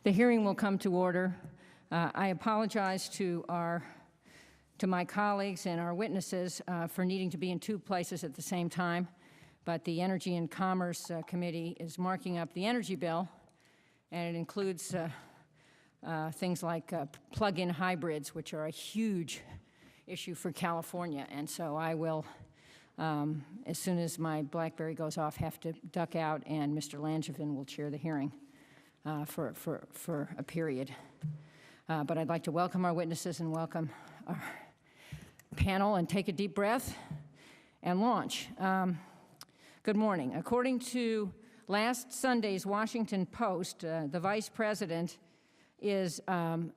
The hearing will come to order. I apologize to my colleagues and our witnesses for needing to be in two places at the same time, but the Energy and Commerce Committee is marking up the energy bill, and it includes things like plug-in hybrids, which are a huge issue for California. And so I will, as soon as my BlackBerry goes off, have to duck out, and Mr. Langevin will chair the hearing for a period. But I'd like to welcome our witnesses and welcome our panel, and take a deep breath and launch. Good morning. According to last Sunday's Washington Post, the Vice President is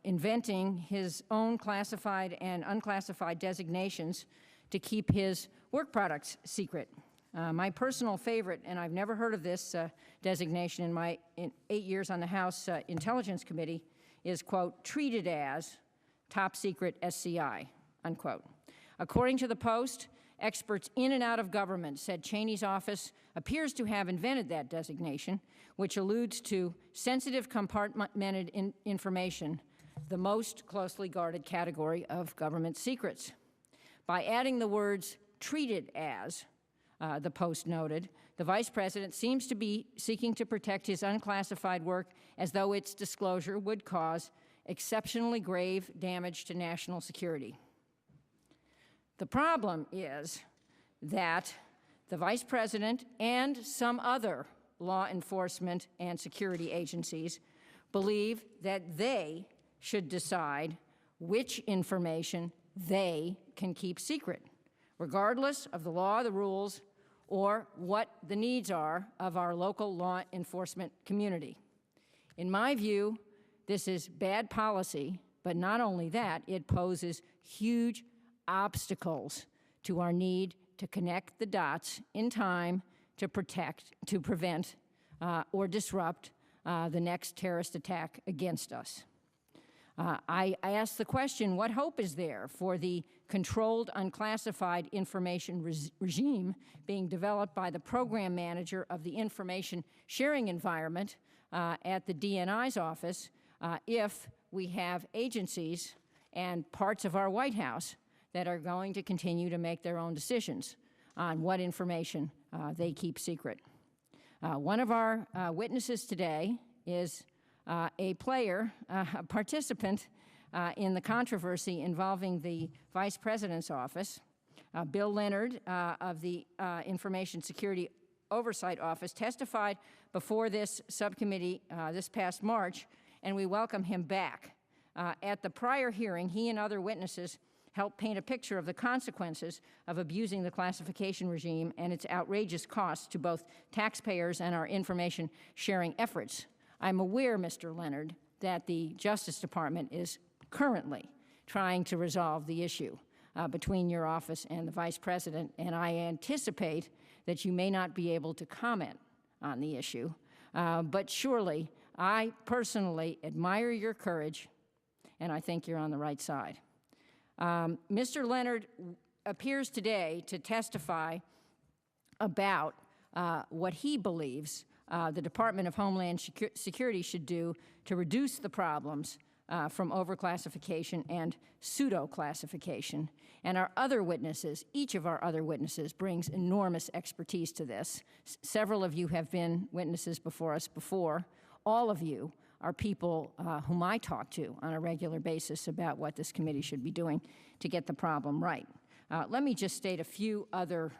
inventing his own classified and unclassified designations to keep his work products secret. My personal favorite, and I've never heard of this designation in my 8 years on the House Intelligence Committee, is, quote, treated as top secret SCI, unquote. According to the Post, experts in and out of government said Cheney's office appears to have invented that designation, which alludes to sensitive compartmented information, the most closely guarded category of government secrets. By adding the words treated as, the Post noted, the Vice President seems to be seeking to protect his unclassified work as though its disclosure would cause exceptionally grave damage to national security. The problem is that the Vice President and some other law enforcement and security agencies believe that they should decide which information they can keep secret, regardless of the law, the rules, or what the needs are of our local law enforcement community. In my view, this is bad policy, but not only that, it poses huge obstacles to our need to connect the dots in time to prevent or disrupt the next terrorist attack against us. I ask the question, what hope is there for the controlled unclassified information regime being developed by the program manager of the information sharing environment at the DNI's office if we have agencies and parts of our White House that are going to continue to make their own decisions on what information they keep secret? One of our witnesses today is a player, a participant in the controversy involving the Vice President's office. Bill Leonard of the Information Security Oversight Office testified before this subcommittee this past March, and we welcome him back. At the prior hearing, he and other witnesses helped paint a picture of the consequences of abusing the classification regime and its outrageous costs to both taxpayers and our information sharing efforts. I'm aware, Mr. Leonard, that the Justice Department is currently trying to resolve the issue between your office and the Vice President, and I anticipate that you may not be able to comment on the issue. But surely, I personally admire your courage, and I think you're on the right side. Mr. Leonard appears today to testify about what he believes the Department of Homeland Security should do to reduce the problems from overclassification and pseudo-classification. And our other witnesses, each of our other witnesses, brings enormous expertise to this. Several of you have been witnesses before us before. All of you are people whom I talk to on a regular basis about what this committee should be doing to get the problem right. Let me just state a few other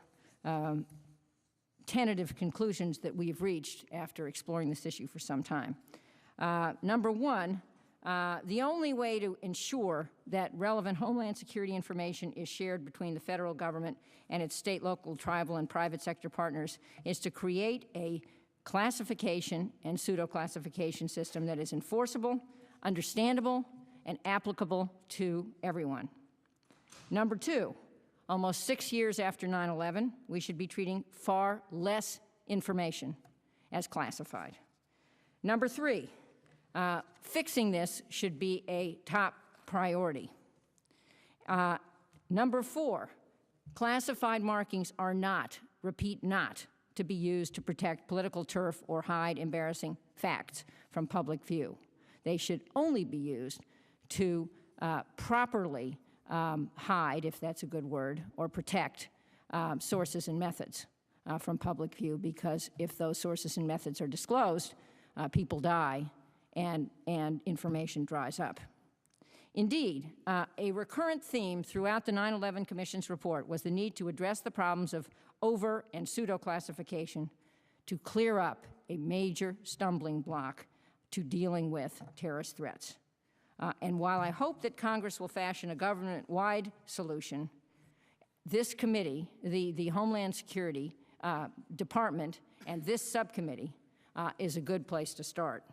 tentative conclusions that we've reached after exploring this issue for some time. Number one, the only way to ensure that relevant Homeland Security information is shared between the federal government and its state, local, tribal, and private sector partners is to create a classification and pseudo-classification system that is enforceable, understandable, and applicable to everyone. Number two, almost 6 years after 9/11, we should be treating far less information as classified. Number three, fixing this should be a top priority. Number four, classified markings are not, repeat, not, to be used to protect political turf or hide embarrassing facts from public view. They should only be used to properly hide, if that's a good word, or protect sources and methods from public view, because if those sources and methods are disclosed, people die and information dries up. Indeed, a recurrent theme throughout the 9/11 Commission's report was the need to address the problems of over- and pseudo-classification to clear up a major stumbling block to dealing with terrorist threats. And while I hope that Congress will fashion a government-wide solution, this committee, the Homeland Security Department, and this subcommittee is a good place to start.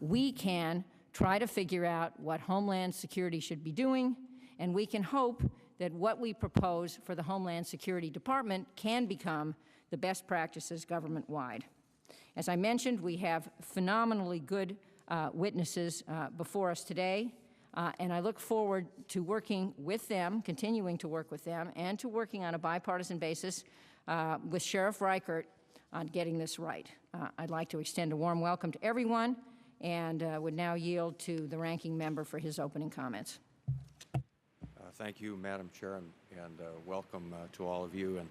We can try to figure out what Homeland Security should be doing, and we can hope that what we propose for the Homeland Security Department can become the best practices government-wide. As I mentioned, we have phenomenally good witnesses before us today, and I look forward to working with them, continuing to work with them, and to working on a bipartisan basis with Sheriff Reichert on getting this right. I'd like to extend a warm welcome to everyone, and would now yield to the ranking member for his opening comments. Thank you, Madam Chair, and welcome to all of you. And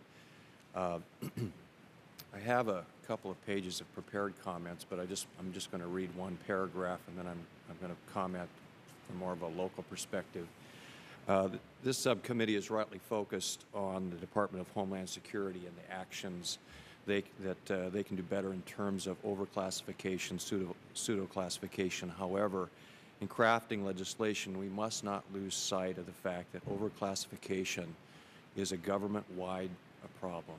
I have a couple of pages of prepared comments, but I'm just going to read one paragraph, and then I'm going to comment from more of a local perspective. This subcommittee is rightly focused on the Department of Homeland Security and the actions they can do better in terms of overclassification, pseudo-classification. However, in crafting legislation, we must not lose sight of the fact that overclassification is a government-wide problem,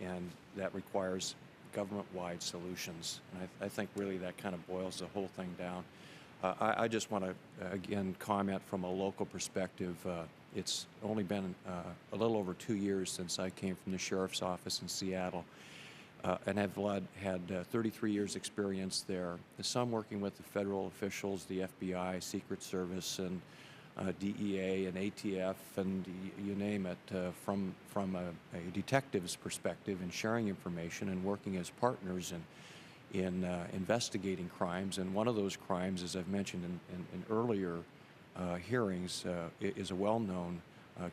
and that requires government-wide solutions. And I think really that kind of boils the whole thing down. I just want to, again, comment from a local perspective. It's only been a little over 2 years since I came from the Sheriff's Office in Seattle, and have had 33 years experience there, some working with the federal officials, the FBI, Secret Service, and DEA and ATF, and you name it, from a detective's perspective in sharing information and working as partners in investigating crimes. And one of those crimes, as I've mentioned in earlier hearings, is a well-known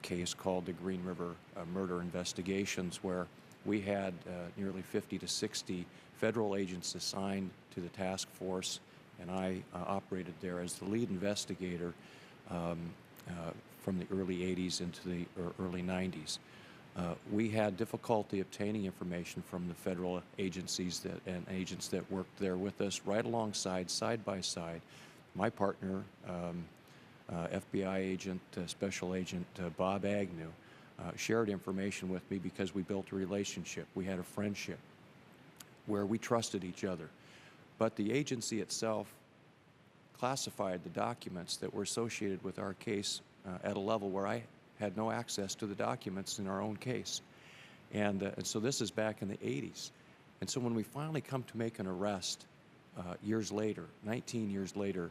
case called the Green River murder investigations, where we had nearly 50 to 60 federal agents assigned to the task force, and I operated there as the lead investigator from the early 80s into the early 90s. We had difficulty obtaining information from the federal agencies and agents that worked there with us, right alongside, side by side. My partner, FBI agent, Special Agent Bob Agnew, shared information with me because we built a relationship. We had a friendship where we trusted each other. But the agency itself classified the documents that were associated with our case at a level where I had no access to the documents in our own case. And so this is back in the 80s. And so when we finally come to make an arrest years later, 19 years later,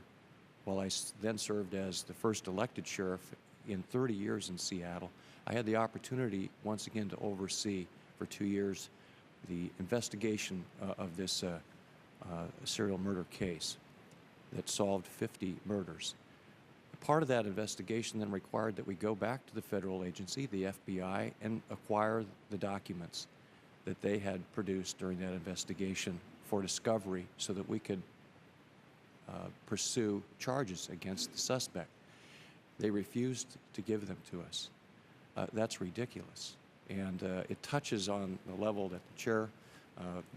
while I then served as the first elected sheriff in 30 years in Seattle, I had the opportunity once again to oversee for 2 years the investigation of this serial murder case that solved 50 murders. Part of that investigation then required that we go back to the federal agency, the FBI, and acquire the documents that they had produced during that investigation for discovery so that we could pursue charges against the suspect. They refused to give them to us. That's ridiculous. And it touches on the level that the chair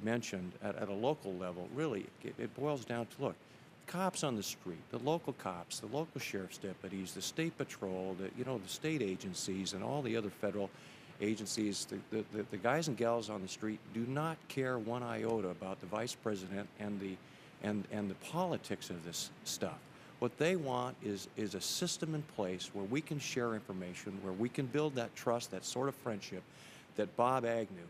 mentioned at a local level. Really, it boils down to, look, cops on the street, the local cops, the local sheriff's deputies, the state patrol, the state agencies, and all the other federal agencies, the guys and gals on the street do not care one iota about the vice president and the politics of this stuff. What they want is a system in place where we can share information, where we can build that trust, that sort of friendship that Bob Agnew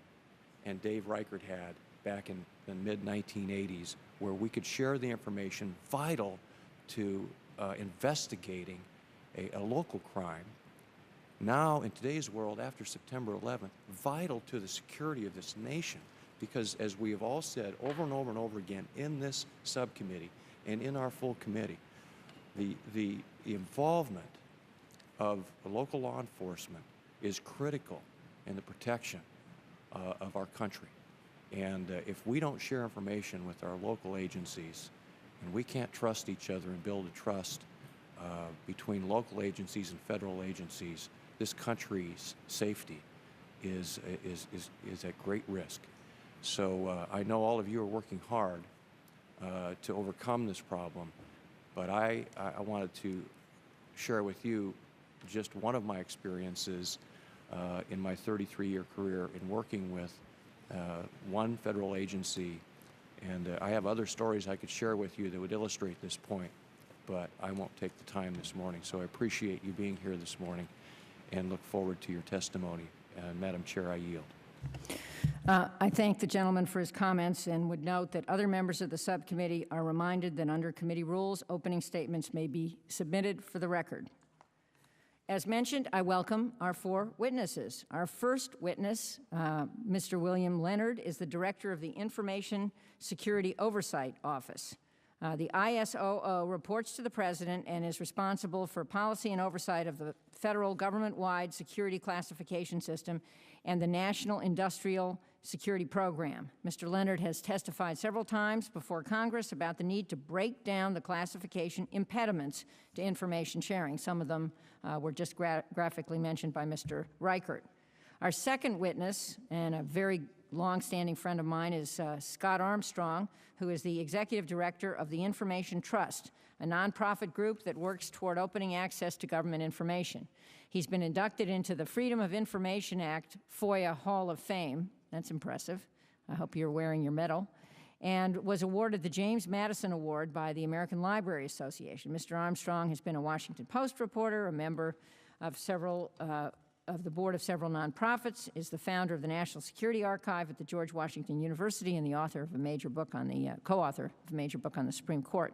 and Dave Reichert had back in the mid-1980s, where we could share the information vital to investigating a local crime. Now, in today's world, after September 11th, vital to the security of this nation, because as we have all said over and over and over again in this subcommittee and in our full committee, the involvement of local law enforcement is critical in the protection of our country. And if we don't share information with our local agencies, and we can't trust each other and build a trust between local agencies and federal agencies, this country's safety is at great risk. So I know all of you are working hard to overcome this problem, but I wanted to share with you just one of my experiences in my 33-year career in working with one federal agency. And I have other stories I could share with you that would illustrate this point, but I won't take the time this morning. So I appreciate you being here this morning and look forward to your testimony. Madam Chair, I yield. I thank the gentleman for his comments and would note that other members of the subcommittee are reminded that under committee rules, opening statements may be submitted for the record. As mentioned, I welcome our 4 witnesses. Our first witness, Mr. William Leonard, is the Director of the Information Security Oversight Office. The ISOO reports to the President and is responsible for policy and oversight of the federal government-wide security classification system and the National Industrial Security Program. Mr. Leonard has testified several times before Congress about the need to break down the classification impediments to information sharing. Some of them were just graphically mentioned by Mr. Reichert. Our second witness, and a very long-standing friend of mine, is Scott Armstrong, who is the Executive Director of the Information Trust, a nonprofit group that works toward opening access to government information. He's been inducted into the Freedom of Information Act FOIA Hall of Fame. That's impressive. I hope you're wearing your medal. And was awarded the James Madison Award by the American Library Association. Mr. Armstrong has been a Washington Post reporter, a member of the board of several nonprofits, is the founder of the National Security Archive at the George Washington University, and the author of a major book on the co-author of a major book on the Supreme Court.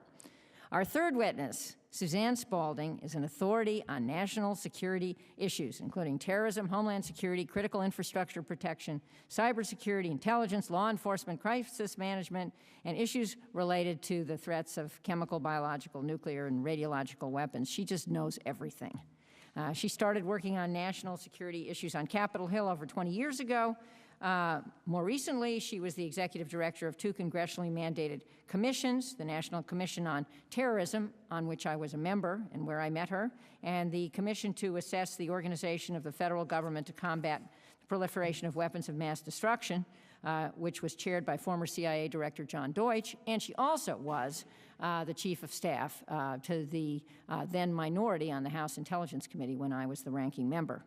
Our third witness, Suzanne Spalding, is an authority on national security issues, including terrorism, homeland security, critical infrastructure protection, cybersecurity, intelligence, law enforcement, crisis management, and issues related to the threats of chemical, biological, nuclear, and radiological weapons. She just knows everything. She started working on national security issues on Capitol Hill over 20 years ago. More recently, she was the executive director of 2 congressionally mandated commissions, the National Commission on Terrorism, on which I was a member and where I met her, and the Commission to Assess the Organization of the Federal Government to Combat the Proliferation of Weapons of Mass Destruction, which was chaired by former CIA Director John Deutsch, and she also was the chief of staff to the then minority on the House Intelligence Committee when I was the ranking member.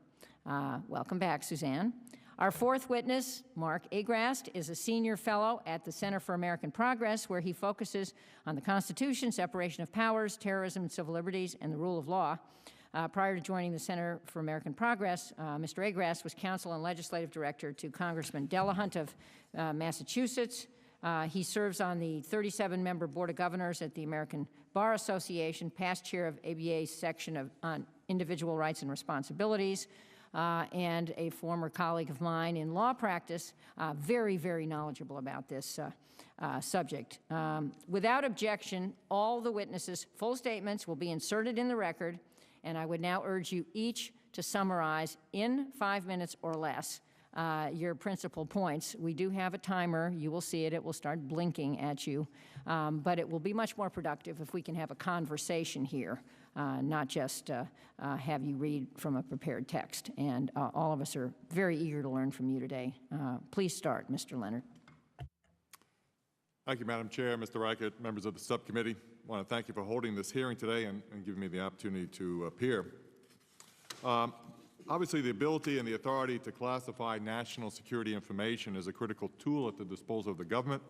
Welcome back, Suzanne. Our fourth witness, Mark Agrast, is a senior fellow at the Center for American Progress, where he focuses on the Constitution, separation of powers, terrorism and civil liberties, and the rule of law. Prior to joining the Center for American Progress, Mr. Agrast was counsel and legislative director to Congressman Delahunt of Massachusetts. He serves on the 37-member Board of Governors at the American Bar Association, past chair of ABA's section on individual rights and responsibilities, and a former colleague of mine in law practice, very, very knowledgeable about this subject. Without objection, all the witnesses' full statements will be inserted in the record, and I would now urge you each to summarize in 5 minutes or less your principal points. We do have a timer. You will see it. It will start blinking at you. But it will be much more productive if we can have a conversation here, not just have you read from a prepared text. And all of us are very eager to learn from you today. Please start, Mr. Leonard. Thank you, Madam Chair, Mr. Reichert, members of the subcommittee. I want to thank you for holding this hearing today and giving me the opportunity to appear. Obviously, the ability and the authority to classify national security information is a critical tool at the disposal of the government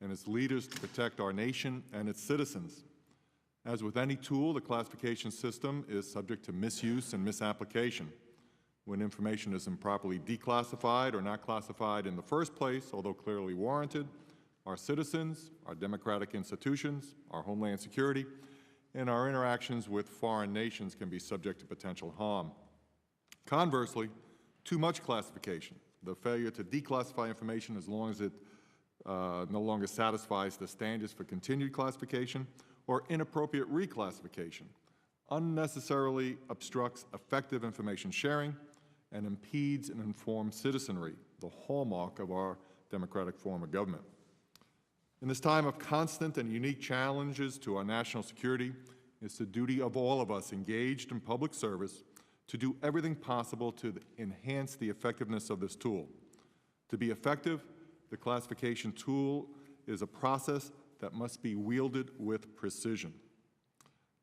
and its leaders to protect our nation and its citizens. As with any tool, the classification system is subject to misuse and misapplication. When information is improperly declassified or not classified in the first place, although clearly warranted, our citizens, our democratic institutions, our homeland security, and our interactions with foreign nations can be subject to potential harm. Conversely, too much classification, the failure to declassify information as long as it no longer satisfies the standards for continued classification, or inappropriate reclassification, unnecessarily obstructs effective information sharing and impedes an informed citizenry, the hallmark of our democratic form of government. In this time of constant and unique challenges to our national security, it's the duty of all of us engaged in public service to do everything possible to enhance the effectiveness of this tool. To be effective, the classification tool is a process that must be wielded with precision.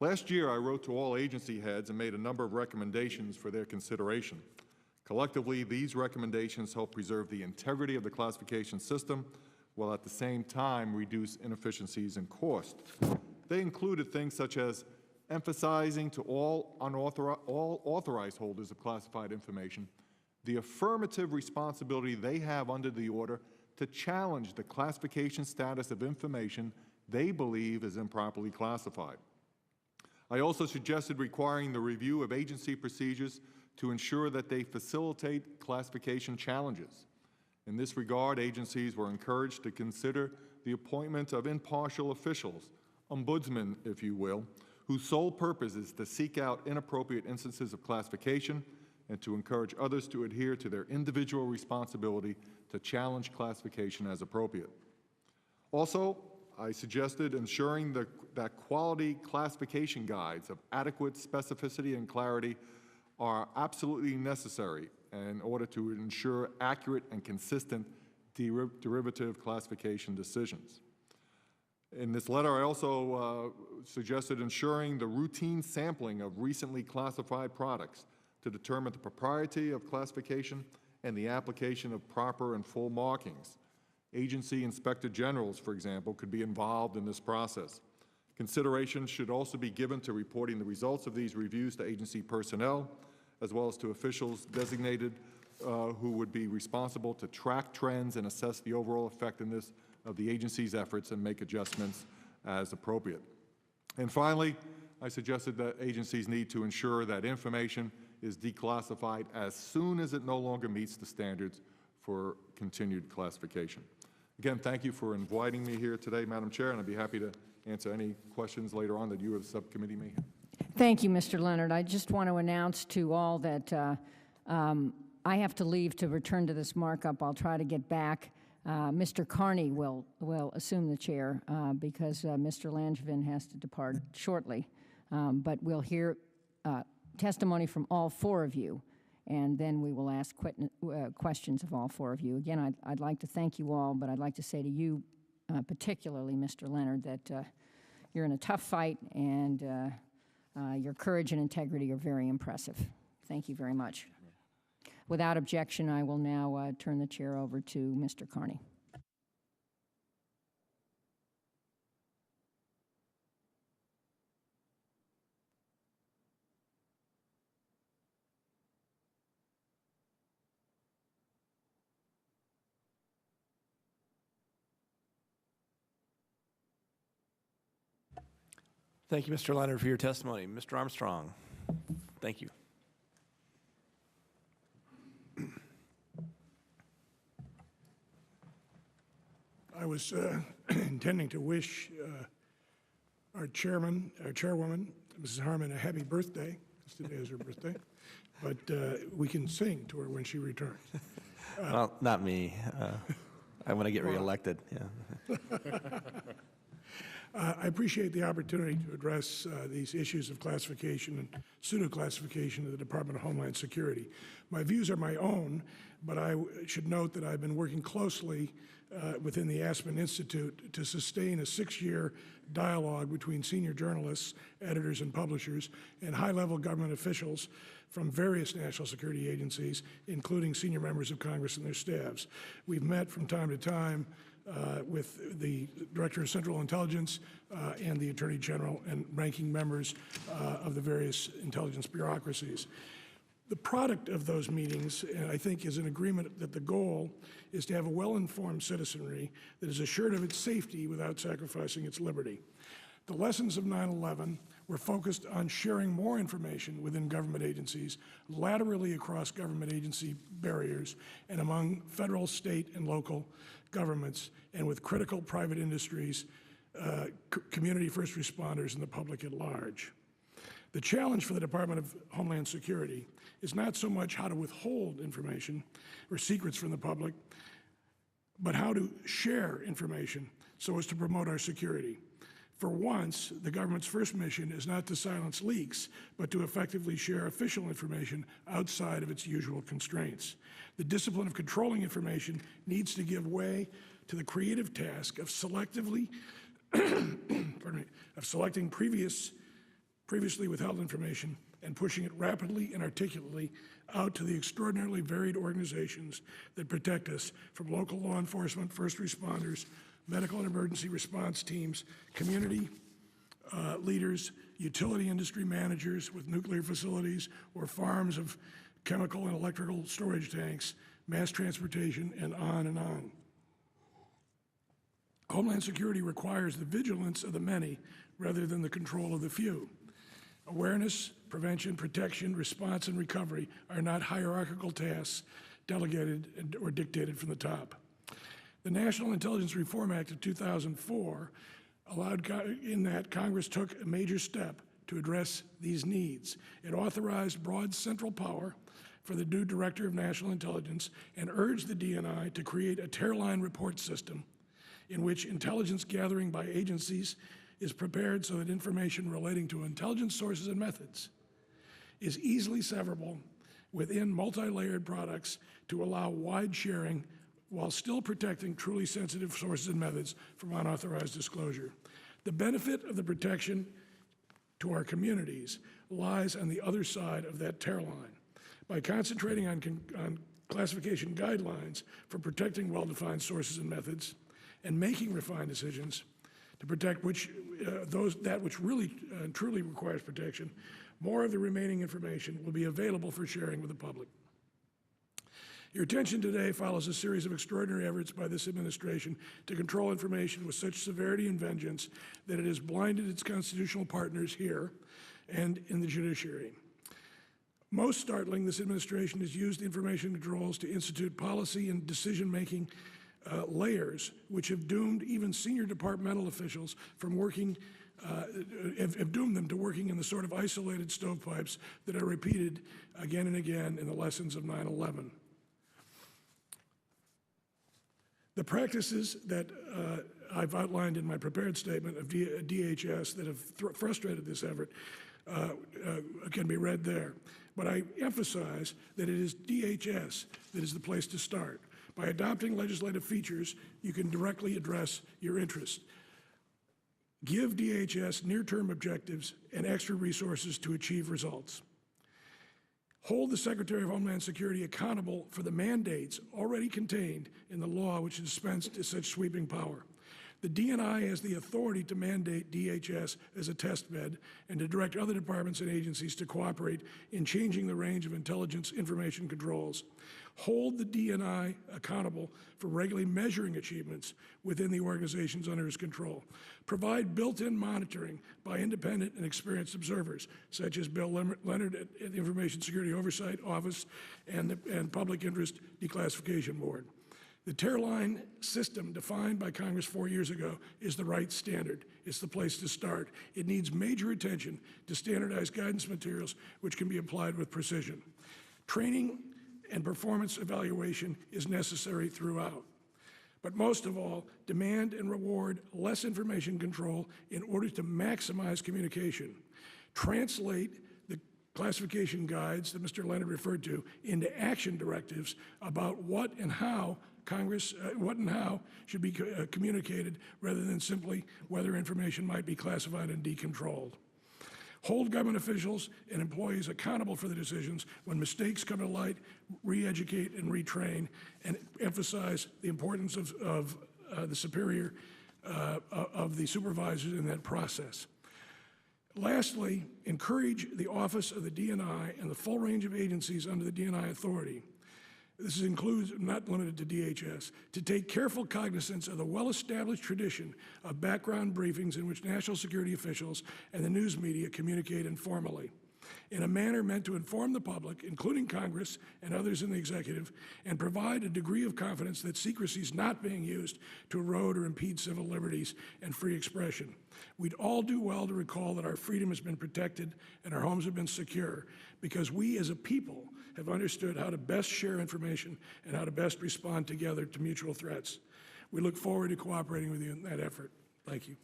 Last year, I wrote to all agency heads and made a number of recommendations for their consideration. Collectively, these recommendations help preserve the integrity of the classification system while at the same time reduce inefficiencies and cost. They included things such as emphasizing to all authorized holders of classified information the affirmative responsibility they have under the order to challenge the classification status of information they believe is improperly classified. I also suggested requiring the review of agency procedures to ensure that they facilitate classification challenges. In this regard, agencies were encouraged to consider the appointment of impartial officials, ombudsmen, if you will, whose sole purpose is to seek out inappropriate instances of classification and to encourage others to adhere to their individual responsibility to challenge classification as appropriate. Also, I suggested ensuring that quality classification guides of adequate specificity and clarity are absolutely necessary in order to ensure accurate and consistent derivative classification decisions. In this letter, I also suggested ensuring the routine sampling of recently classified products to determine the propriety of classification and the application of proper and full markings. Agency inspector generals, for example, could be involved in this process. Consideration should also be given to reporting the results of these reviews to agency personnel, as well as to officials designated who would be responsible to track trends and assess the overall effectiveness of the agency's efforts and make adjustments as appropriate. And finally, I suggested that agencies need to ensure that information is declassified as soon as it no longer meets the standards for continued classification. Again, thank you for inviting me here today, Madam Chair, and I'd be happy to answer any questions later on that you or the subcommittee may have. Thank you, Mr. Leonard. I just want to announce to all that I have to leave to return to this markup. I'll try to get back. Mr. Carney will assume the chair because Mr. Langevin has to depart shortly. But we'll hear testimony from all four of you, and then we will ask questions of all four of you. Again, I'd like to thank you all, but I'd like to say to you, particularly Mr. Leonard, that you're in a tough fight, and your courage and integrity are very impressive. Thank you very much. Without objection, I will now turn the chair over to Mr. Carney. Thank you, Mr. Leonard, for your testimony. Mr. Armstrong, thank you. I was intending to wish our chairwoman, Mrs. Harman, a happy birthday, because today is her birthday, but we can sing to her when she returns. Well, not me. I want to get reelected. Yeah. I appreciate the opportunity to address these issues of classification and pseudo-classification of the Department of Homeland Security. My views are my own, but I should note that I've been working closely within the Aspen Institute to sustain a 6-year dialogue between senior journalists, editors, and publishers, and high-level government officials from various national security agencies, including senior members of Congress and their staffs. We've met from time to time with the Director of Central Intelligence and the Attorney General and ranking members of the various intelligence bureaucracies. The product of those meetings, I think, is an agreement that the goal is to have a well-informed citizenry that is assured of its safety without sacrificing its liberty. The lessons of 9/11 were focused on sharing more information within government agencies, laterally across government agency barriers, and among federal, state, and local governments, and with critical private industries, community first responders, and the public at large. The challenge for the Department of Homeland Security is not so much how to withhold information or secrets from the public, but how to share information so as to promote our security. For once, the government's first mission is not to silence leaks, but to effectively share official information outside of its usual constraints. The discipline of controlling information needs to give way to the creative task of selectively, of selecting previously withheld information and pushing it rapidly and articulately out to the extraordinarily varied organizations that protect us, from local law enforcement, first responders, medical and emergency response teams, community leaders, utility industry managers with nuclear facilities or farms of chemical and electrical storage tanks, mass transportation, and on and on. Homeland Security requires the vigilance of the many rather than the control of the few. Awareness, prevention, protection, response, and recovery are not hierarchical tasks delegated or dictated from the top. The National Intelligence Reform Act of 2004 in that Congress took a major step to address these needs. It authorized broad central power for the new Director of National Intelligence and urged the DNI to create a Terrorism report system in which intelligence gathering by agencies is prepared so that information relating to intelligence sources and methods is easily severable within multi-layered products to allow wide sharing while still protecting truly sensitive sources and methods from unauthorized disclosure. The benefit of the protection to our communities lies on the other side of that tear line. By concentrating on classification guidelines for protecting well-defined sources and methods and making refined decisions to protect that which really truly requires protection, more of the remaining information will be available for sharing with the public. Your attention today follows a series of extraordinary efforts by this administration to control information with such severity and vengeance that it has blinded its constitutional partners here and in the judiciary. Most startling, this administration has used information controls to institute policy and decision-making layers which have doomed even senior departmental officials from working, have doomed them to working in the sort of isolated stovepipes that are repeated again and again in the lessons of 9/11. The practices that I've outlined in my prepared statement of DHS that have frustrated this effort can be read there. But I emphasize that it is DHS that is the place to start. By adopting legislative features, you can directly address your interests. Give DHS near-term objectives and extra resources to achieve results. Hold the Secretary of Homeland Security accountable for the mandates already contained in the law which dispensed such sweeping power. The DNI has the authority to mandate DHS as a test bed and to direct other departments and agencies to cooperate in changing the range of intelligence information controls. Hold the DNI accountable for regularly measuring achievements within the organizations under its control. Provide built-in monitoring by independent and experienced observers, such as Bill Leonard at the Information Security Oversight Office and Public Interest Declassification Board. The tear line system defined by Congress 4 years ago is the right standard. It's the place to start. It needs major attention to standardized guidance materials which can be applied with precision. Training and performance evaluation is necessary throughout. But most of all, demand and reward less information control in order to maximize communication. Translate the classification guides that Mr. Leonard referred to into action directives about what and how should be communicated rather than simply whether information might be classified and decontrolled. Hold government officials and employees accountable for the decisions. When mistakes come to light, re-educate and retrain, and emphasize the importance of the superior, of the supervisors in that process. Lastly, encourage the office of the DNI and the full range of agencies under the DNI authority this includes, not limited to DHS, to take careful cognizance of the well-established tradition of background briefings in which national security officials and the news media communicate informally, in a manner meant to inform the public, including Congress and others in the executive, and provide a degree of confidence that secrecy is not being used to erode or impede civil liberties and free expression. We'd all do well to recall that our freedom has been protected and our homes have been secure because we as a people have understood how to best share information and how to best respond together to mutual threats. We look forward to cooperating with you in that effort. Thank you.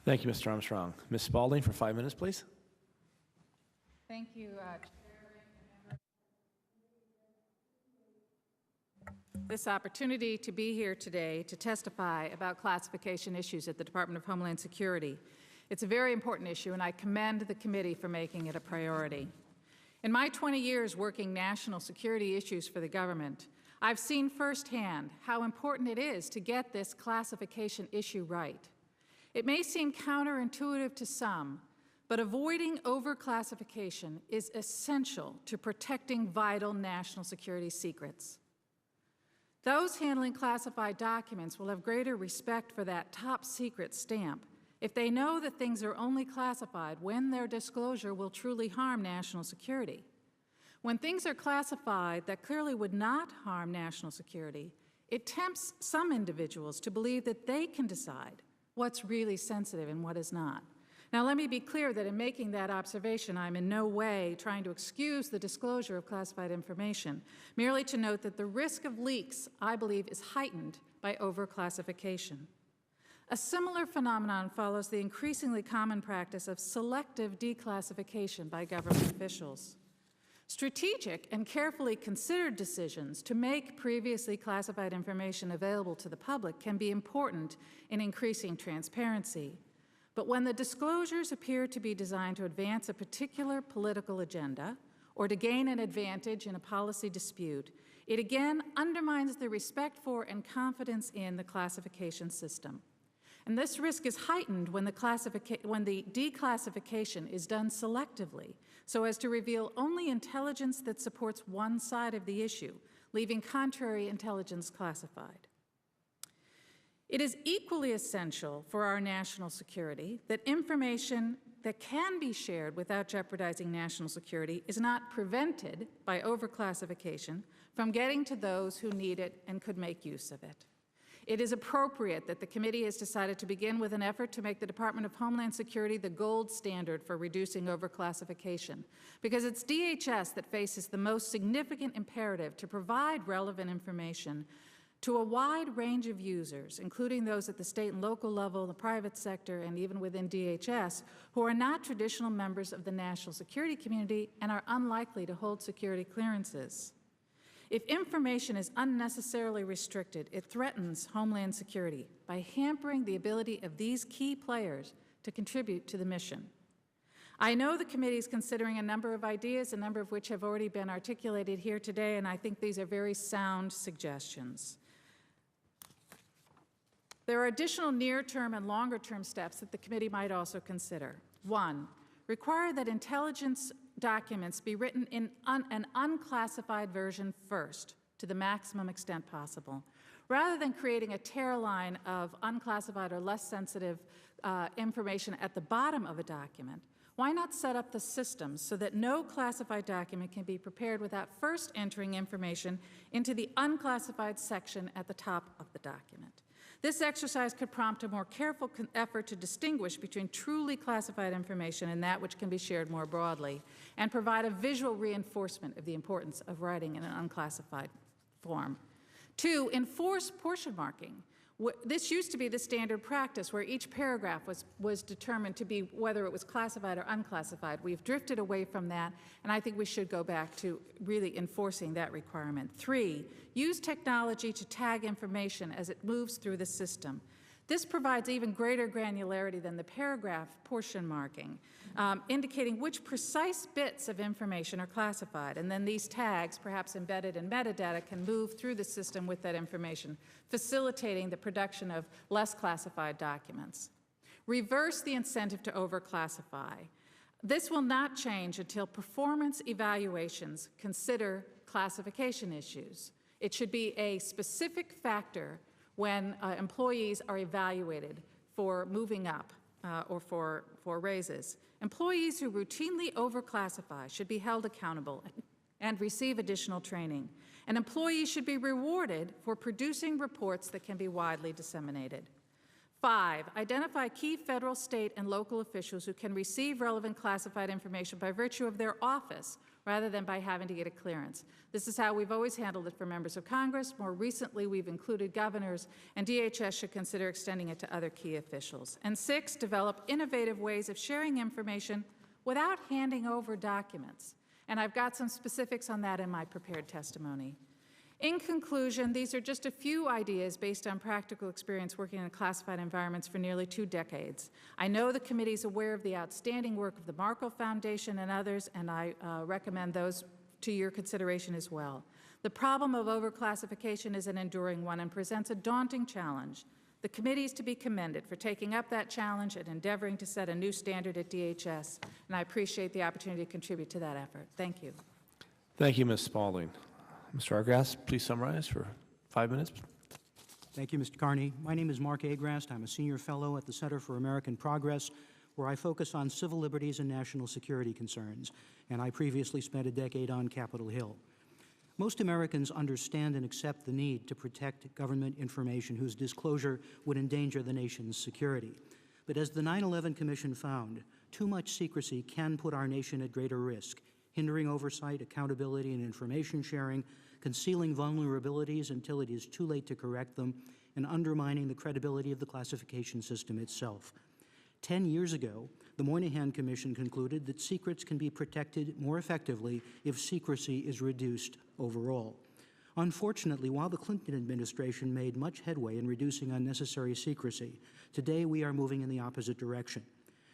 Thank you, Mr. Armstrong. Ms. Spaulding for 5 minutes, please. Thank you, this opportunity to be here today to testify about classification issues at the Department of Homeland Security. It's a very important issue, and I commend the committee for making it a priority. In my 20 years working national security issues for the government, I've seen firsthand how important it is to get this classification issue right. It may seem counterintuitive to some, but avoiding overclassification is essential to protecting vital national security secrets. Those handling classified documents will have greater respect for that top secret stamp if they know that things are only classified when their disclosure will truly harm national security. When things are classified that clearly would not harm national security, it tempts some individuals to believe that they can decide what's really sensitive and what is not. Now, let me be clear that in making that observation, I'm in no way trying to excuse the disclosure of classified information, merely to note that the risk of leaks, I believe, is heightened by overclassification. A similar phenomenon follows the increasingly common practice of selective declassification by government officials. Strategic and carefully considered decisions to make previously classified information available to the public can be important in increasing transparency. But when the disclosures appear to be designed to advance a particular political agenda or to gain an advantage in a policy dispute, it again undermines the respect for and confidence in the classification system. And this risk is heightened when the declassification is done selectively, so as to reveal only intelligence that supports one side of the issue, leaving contrary intelligence classified. It is equally essential for our national security that information that can be shared without jeopardizing national security is not prevented by overclassification from getting to those who need it and could make use of it. It is appropriate that the committee has decided to begin with an effort to make the Department of Homeland Security the gold standard for reducing overclassification, because it's DHS that faces the most significant imperative to provide relevant information to a wide range of users, including those at the state and local level, the private sector, and even within DHS, who are not traditional members of the national security community and are unlikely to hold security clearances. If information is unnecessarily restricted, it threatens Homeland Security by hampering the ability of these key players to contribute to the mission. I know the committee is considering a number of ideas, a number of which have already been articulated here today, and I think these are very sound suggestions. There are additional near-term and longer-term steps that the committee might also consider. One, require that intelligence documents be written in an unclassified version first, to the maximum extent possible, rather than creating a tear line of unclassified or less sensitive information at the bottom of a document. Why not set up the system so that no classified document can be prepared without first entering information into the unclassified section at the top of the document? This exercise could prompt a more careful effort to distinguish between truly classified information and that which can be shared more broadly, and provide a visual reinforcement of the importance of writing in an unclassified form. Two, enforce portion marking. This used to be the standard practice where each paragraph was determined to be whether it was classified or unclassified. We've drifted away from that, and I think we should go back to really enforcing that requirement. Three, use technology to tag information as it moves through the system. This provides even greater granularity than the paragraph portion marking, indicating which precise bits of information are classified, and then these tags, perhaps embedded in metadata, can move through the system with that information, facilitating the production of less classified documents. Reverse the incentive to overclassify. This will not change until performance evaluations consider classification issues. It should be a specific factor when employees are evaluated for moving up or for raises. Employees who routinely overclassify should be held accountable and receive additional training. And employees should be rewarded for producing reports that can be widely disseminated. 5, identify key federal, state, and local officials who can receive relevant classified information by virtue of their office rather than by having to get a clearance. This is how we've always handled it for members of Congress. More recently, we've included governors, and DHS should consider extending it to other key officials. And 6, develop innovative ways of sharing information without handing over documents. And I've got some specifics on that in my prepared testimony. In conclusion, these are just a few ideas based on practical experience working in classified environments for nearly 2 decades. I know the committee is aware of the outstanding work of the Markle Foundation and others, and I recommend those to your consideration as well. The problem of overclassification is an enduring one and presents a daunting challenge. The committee is to be commended for taking up that challenge and endeavoring to set a new standard at DHS, and I appreciate the opportunity to contribute to that effort. Thank you. Thank you, Ms. Spaulding. Mr. Argrast, please summarize for 5 minutes. Thank you, Mr. Carney. My name is Mark Agrast. I'm a senior fellow at the Center for American Progress, where I focus on civil liberties and national security concerns, and I previously spent a decade on Capitol Hill. Most Americans understand and accept the need to protect government information whose disclosure would endanger the nation's security. But as the 9/11 Commission found, too much secrecy can put our nation at greater risk, hindering oversight, accountability, and information sharing, concealing vulnerabilities until it is too late to correct them, and undermining the credibility of the classification system itself. 10 years ago, the Moynihan Commission concluded that secrets can be protected more effectively if secrecy is reduced overall. Unfortunately, while the Clinton administration made much headway in reducing unnecessary secrecy, today we are moving in the opposite direction.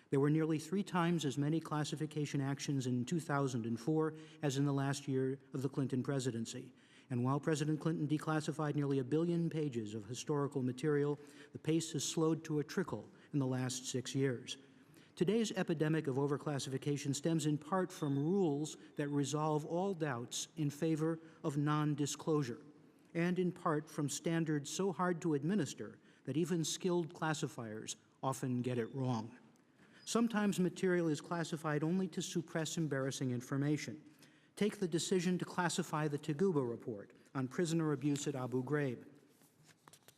There were nearly 3 times as many classification actions in 2004 as in the last year of the Clinton presidency. And while President Clinton declassified nearly 1 billion pages of historical material, the pace has slowed to a trickle in the last 6 years. Today's epidemic of overclassification stems in part from rules that resolve all doubts in favor of non-disclosure, and in part from standards so hard to administer that even skilled classifiers often get it wrong. Sometimes material is classified only to suppress embarrassing information. Take the decision to classify the Taguba report on prisoner abuse at Abu Ghraib.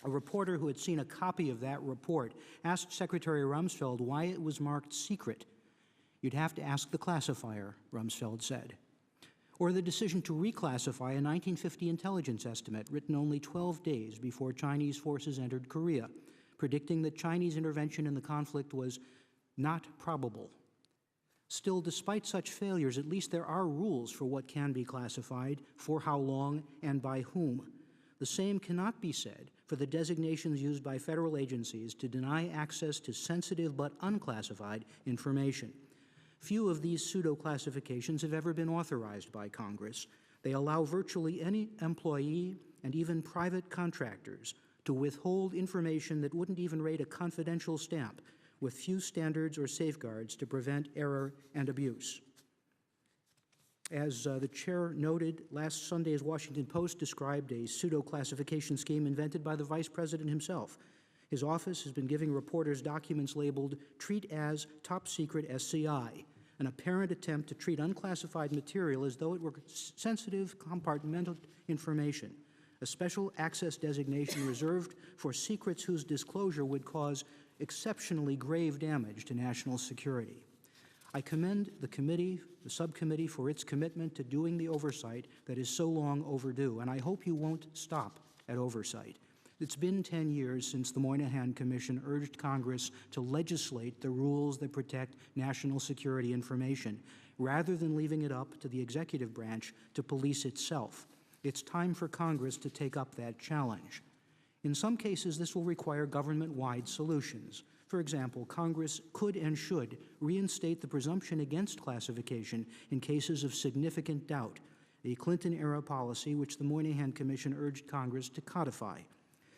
A reporter who had seen a copy of that report asked Secretary Rumsfeld why it was marked secret. "You'd have to ask the classifier," Rumsfeld said. Or the decision to reclassify a 1950 intelligence estimate written only 12 days before Chinese forces entered Korea, predicting that Chinese intervention in the conflict was not probable. Still, despite such failures, at least there are rules for what can be classified, for how long, and by whom. The same cannot be said for the designations used by federal agencies to deny access to sensitive but unclassified information. Few of these pseudo-classifications have ever been authorized by Congress. They allow virtually any employee and even private contractors to withhold information that wouldn't even rate a confidential stamp, with few standards or safeguards to prevent error and abuse. As the chair noted, last Sunday's Washington Post described a pseudo-classification scheme invented by the vice president himself. His office has been giving reporters documents labeled "Treat as Top Secret SCI," an apparent attempt to treat unclassified material as though it were sensitive, compartmented information, a special access designation reserved for secrets whose disclosure would cause exceptionally grave damage to national security. I commend the committee, the subcommittee, for its commitment to doing the oversight that is so long overdue, and I hope you won't stop at oversight. It's been 10 years since the Moynihan Commission urged Congress to legislate the rules that protect national security information, rather than leaving it up to the executive branch to police itself. It's time for Congress to take up that challenge. In some cases, this will require government-wide solutions. For example, Congress could and should reinstate the presumption against classification in cases of significant doubt, a Clinton-era policy which the Moynihan Commission urged Congress to codify.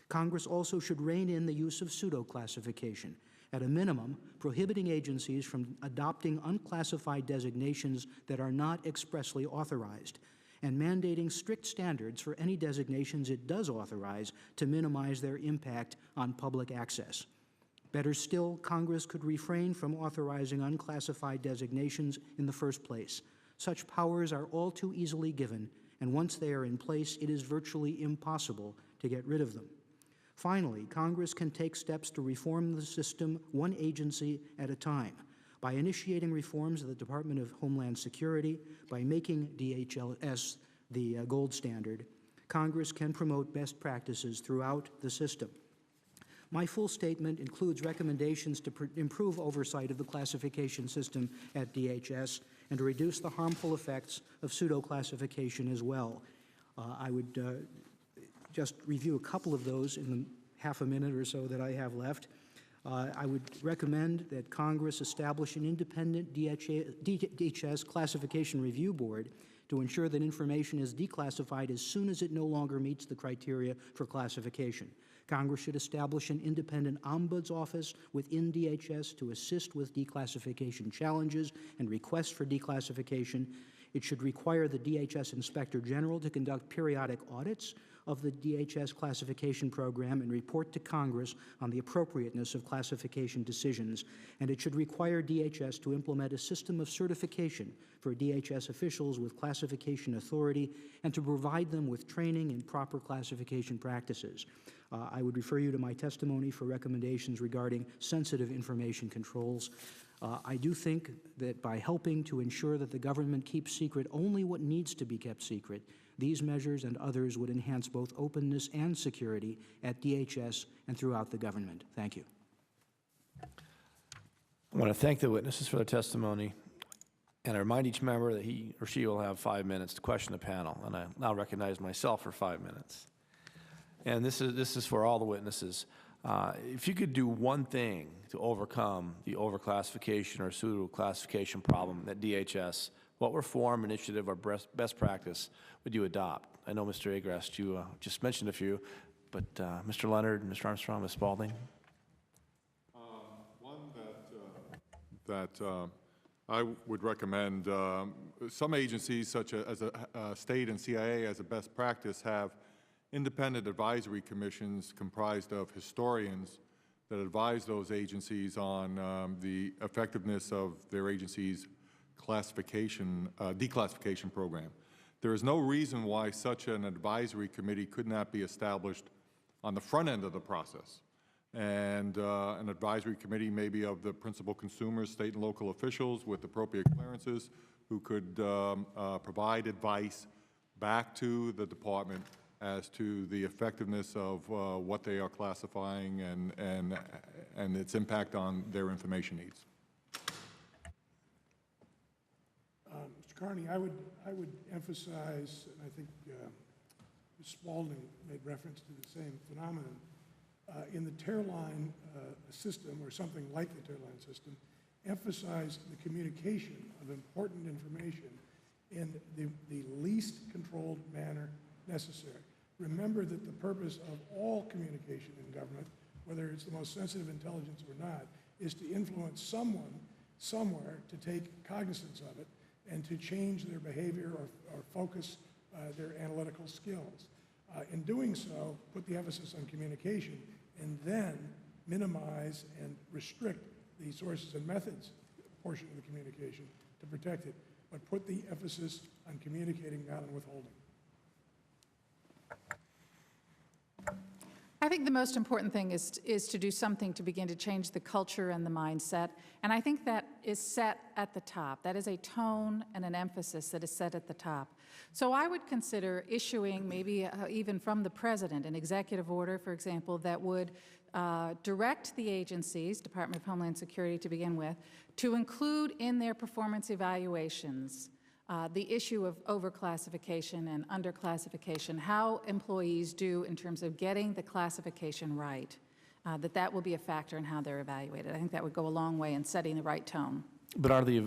Congress also should rein in the use of pseudo-classification, at a minimum, prohibiting agencies from adopting unclassified designations that are not expressly authorized. and mandating strict standards for any designations it does authorize to minimize their impact on public access. Better still, Congress could refrain from authorizing unclassified designations in the first place. Such powers are all too easily given, and once they are in place, it is virtually impossible to get rid of them. Finally, Congress can take steps to reform the system one agency at a time by initiating reforms of the Department of Homeland Security, by making DHS the gold standard. Congress can promote best practices throughout the system. My full statement includes recommendations to improve oversight of the classification system at DHS and to reduce the harmful effects of pseudo-classification as well. I would just review a couple of those in the half a minute or so that I have left. I would recommend that Congress establish an independent DHS classification review board to ensure that information is declassified as soon as it no longer meets the criteria for classification. Congress should establish an independent ombuds office within DHS to assist with declassification challenges and requests for declassification. It should require the DHS Inspector General to conduct periodic audits of the DHS classification program and report to Congress on the appropriateness of classification decisions. And it should require DHS to implement a system of certification for DHS officials with classification authority and to provide them with training in proper classification practices. I would refer you to my testimony for recommendations regarding sensitive information controls. I do think that by helping to ensure that the government keeps secret only what needs to be kept secret, these measures and others would enhance both openness and security at DHS and throughout the government. Thank you. I want to thank the witnesses for their testimony, and I remind each member that he or she will have 5 minutes to question the panel, and I now recognize myself for 5 minutes. And this is for all the witnesses. If you could do one thing to overcome the overclassification or pseudo-classification problem at DHS, what reform, initiative, or best practice would you adopt? I know, Mr. Agrast, you just mentioned a few, but Mr. Leonard, Mr. Armstrong, Ms. Spaulding? One that I would recommend, some agencies, such as state and CIA as a best practice, have independent advisory commissions comprised of historians that advise those agencies on the effectiveness of their agency's declassification program. There is no reason why such an advisory committee could not be established on the front end of the process. And an advisory committee maybe of the principal consumers, state and local officials with appropriate clearances who could provide advice back to the department as to the effectiveness of what they are classifying and its impact on their information needs. Mr. Carney, I would emphasize, and I think Ms. Spaulding made reference to the same phenomenon, in the Tearline system, or something like the Tearline system, emphasize the communication of important information in the least controlled manner necessary. Remember that the purpose of all communication in government, whether it's the most sensitive intelligence or not, is to influence someone somewhere to take cognizance of it and to change their behavior or focus their analytical skills. In doing so, put the emphasis on communication and then minimize and restrict the sources and methods portion of the communication to protect it, but put the emphasis on communicating, not on withholding. I think the most important thing is to do something to begin to change the culture and the mindset, and I think that is set at the top. That is a tone and an emphasis that is set at the top. So I would consider issuing, maybe even from the President, an executive order, for example, that would direct the agencies, Department of Homeland Security to begin with, to include in their performance evaluations the issue of overclassification and underclassification, how employees do in terms of getting the classification right, that will be a factor in how they're evaluated. I think that would go a long way in setting the right tone. But are the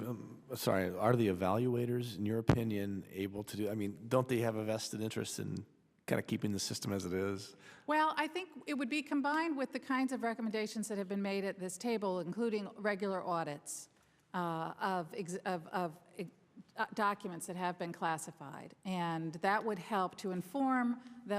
evaluators, in your opinion, able to do, I mean, don't they have a vested interest in kind of keeping the system as it is? Well, I think it would be combined with the kinds of recommendations that have been made at this table, including regular audits of documents that have been classified, and that would help to inform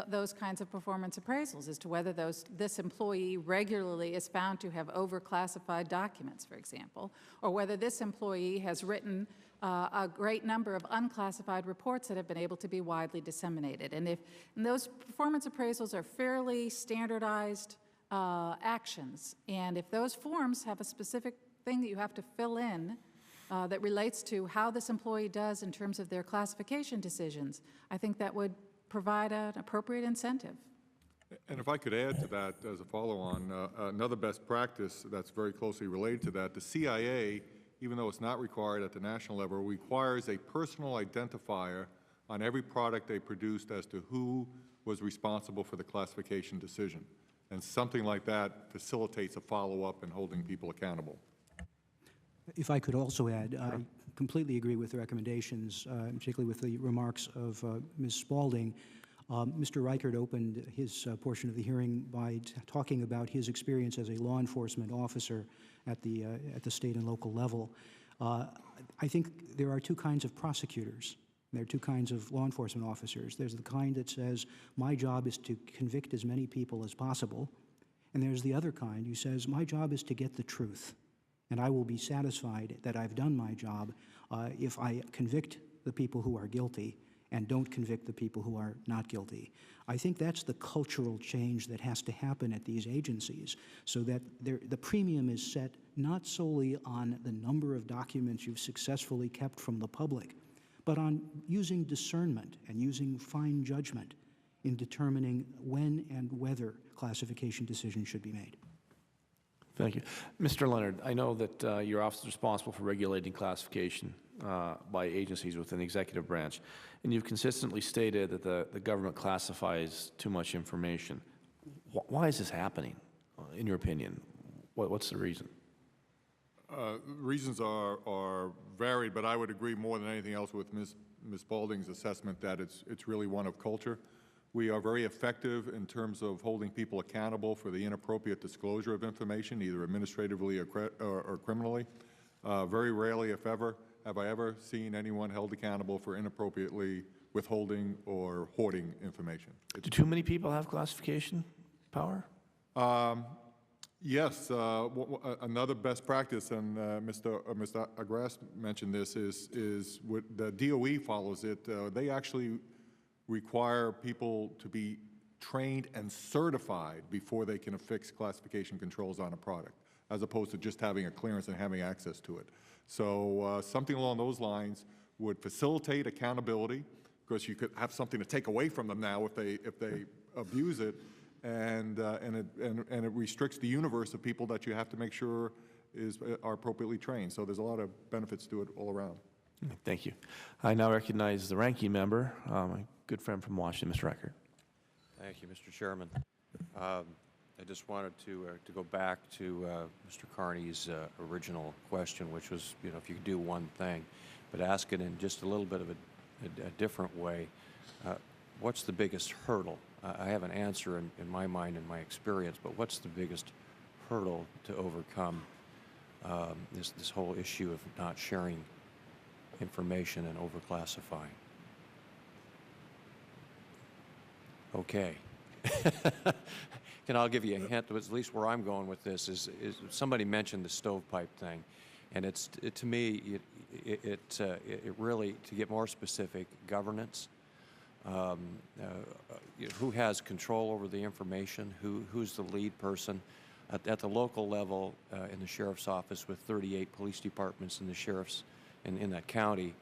those kinds of performance appraisals as to whether this employee regularly is found to have over-classified documents, for example, or whether this employee has written a great number of unclassified reports that have been able to be widely disseminated. And those performance appraisals are fairly standardized actions, and if those forms have a specific thing that you have to fill in that relates to how this employee does in terms of their classification decisions, I think that would provide an appropriate incentive. And if I could add to that as a follow-on, another best practice that's very closely related to that, the CIA, even though it's not required at the national level, requires a personal identifier on every product they produced as to who was responsible for the classification decision. And something like that facilitates a follow-up and holding people accountable. If I could also add, I completely agree with the recommendations, particularly with the remarks of Ms. Spaulding. Mr. Reichert opened his portion of the hearing by talking about his experience as a law enforcement officer at the state and local level. I think there are two kinds of prosecutors. There are two kinds of law enforcement officers. There's the kind that says, my job is to convict as many people as possible. And there's the other kind who says, my job is to get the truth. And I will be satisfied that I've done my job if I convict the people who are guilty and don't convict the people who are not guilty. I think that's the cultural change that has to happen at these agencies, so that the premium is set not solely on the number of documents you've successfully kept from the public, but on using discernment and using fine judgment in determining when and whether classification decisions should be made. Thank you. Mr. Leonard, I know that your office is responsible for regulating classification by agencies within the executive branch, and you've consistently stated that the government classifies too much information. Why is this happening, in your opinion? What's the reason? Reasons are varied, but I would agree more than anything else with Ms. Spaulding's assessment that it's really one of culture. We are very effective in terms of holding people accountable for the inappropriate disclosure of information, either administratively or criminally. Very rarely, if ever, have I ever seen anyone held accountable for inappropriately withholding or hoarding information. Do too many people have classification power? Yes. Another best practice, and Mr. Agras mentioned this, is what the DOE follows it. They actually require people to be trained and certified before they can affix classification controls on a product, as opposed to just having a clearance and having access to it. So something along those lines would facilitate accountability, because you could have something to take away from them now if they abuse it, and it restricts the universe of people that you have to make sure are appropriately trained. So there's a lot of benefits to it all around. Thank you. I now recognize the ranking member, my good friend from Washington, Mr. Reichert. Thank you, Mr. Chairman. I just wanted to go back to Mr. Carney's original question, which was, if you could do one thing, but ask it in just a little bit of a different way. What's the biggest hurdle? I have an answer in my mind and my experience, but what's the biggest hurdle to overcome this whole issue of not sharing information and overclassifying? Okay. And I'll give you a hint, at least where I'm going with this is somebody mentioned the stovepipe thing, and to me it really, to get more specific, governance. Who has control over the information? Who's the lead person? At the local level, in the sheriff's office with 38 police departments in the sheriff's in that county,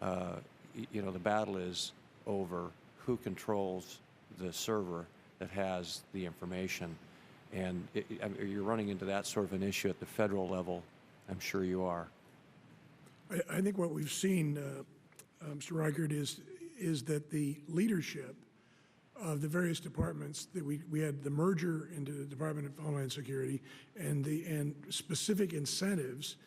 the battle is over who controls the server that has the information. And you're running into that sort of an issue at the federal level. I'm sure you are. I think what we've seen, Mr. Reichert, is that the leadership of the various departments, that we had the merger into the Department of Homeland Security, and specific incentives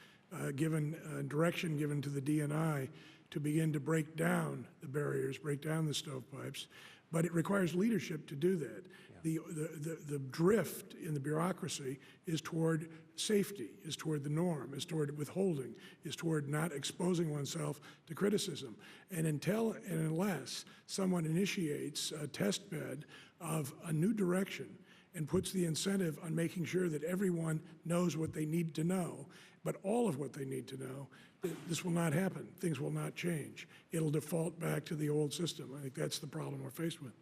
given, direction given to the DNI to begin to break down the barriers, break down the stovepipes. but it requires leadership to do that. The drift in the bureaucracy is toward safety, is toward the norm, is toward withholding, is toward not exposing oneself to criticism. And until and unless someone initiates a test bed of a new direction and puts the incentive on making sure that everyone knows what they need to know, but all of what they need to know, this will not happen. Things will not change. It'll default back to the old system. I think that's the problem we're faced with.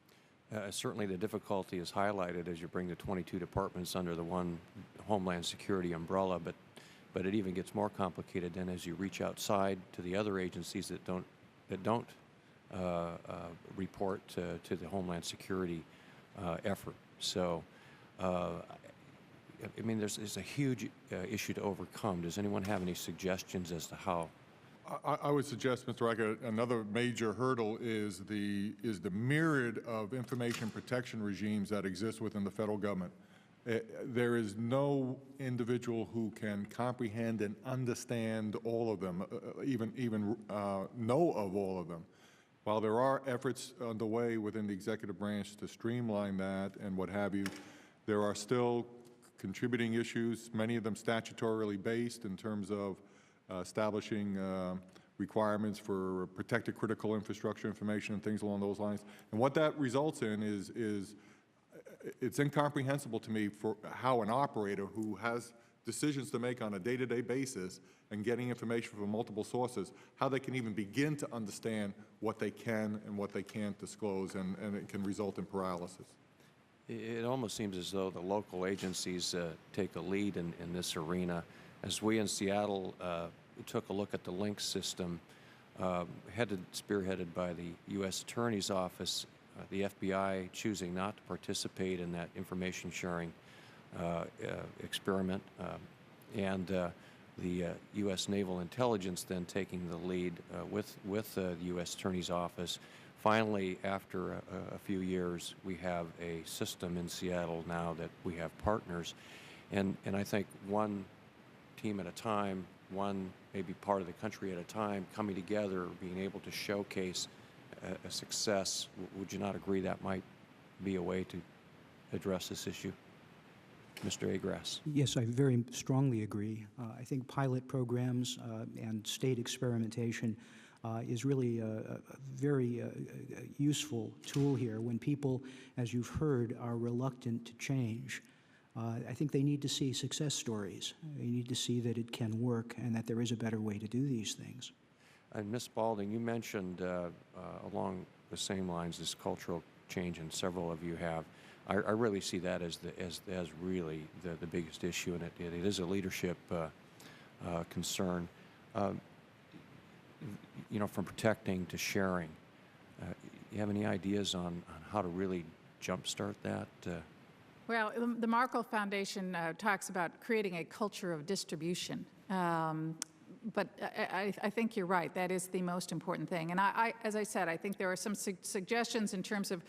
Certainly the difficulty is highlighted as you bring the 22 departments under the one Homeland Security umbrella, but it even gets more complicated then as you reach outside to the other agencies that don't report to the Homeland Security effort. So, I mean, there's a huge issue to overcome. Does anyone have any suggestions as to how? I would suggest, Mr. Riker, another major hurdle is the myriad of information protection regimes that exist within the federal government. There is no individual who can comprehend and understand all of them, even know of all of them. While there are efforts underway within the executive branch to streamline that and what have you, there are still contributing issues, many of them statutorily based in terms of establishing requirements for protected critical infrastructure information and things along those lines. And what that results in is it's incomprehensible to me for how an operator who has decisions to make on a day-to-day basis and getting information from multiple sources, how they can even begin to understand what they can and what they can't disclose, and it can result in paralysis. It almost seems as though the local agencies take a lead in this arena. As we in Seattle took a look at the link system, spearheaded by the U.S. Attorney's Office, the FBI choosing not to participate in that information sharing experiment, and the U.S. Naval Intelligence then taking the lead with the U.S. Attorney's Office. Finally, after a few years, we have a system in Seattle now that we have partners, and I think one team at a time, one maybe part of the country at a time, coming together, being able to showcase a success. Would you not agree that might be a way to address this issue? Mr. Agras. Yes, I very strongly agree. I think pilot programs and state experimentation is really a very useful tool here when people, as you've heard, are reluctant to change. I think they need to see success stories. They need to see that it can work and that there is a better way to do these things. And Ms. Spalding, you mentioned along the same lines this cultural change, and several of you have. I really see that as really the biggest issue, and it is a leadership concern. You know, from protecting to sharing. You have any ideas on how to really jumpstart that? Well, the Markle Foundation talks about creating a culture of distribution. But I think you're right. That is the most important thing. And as I said, I think there are some suggestions in terms of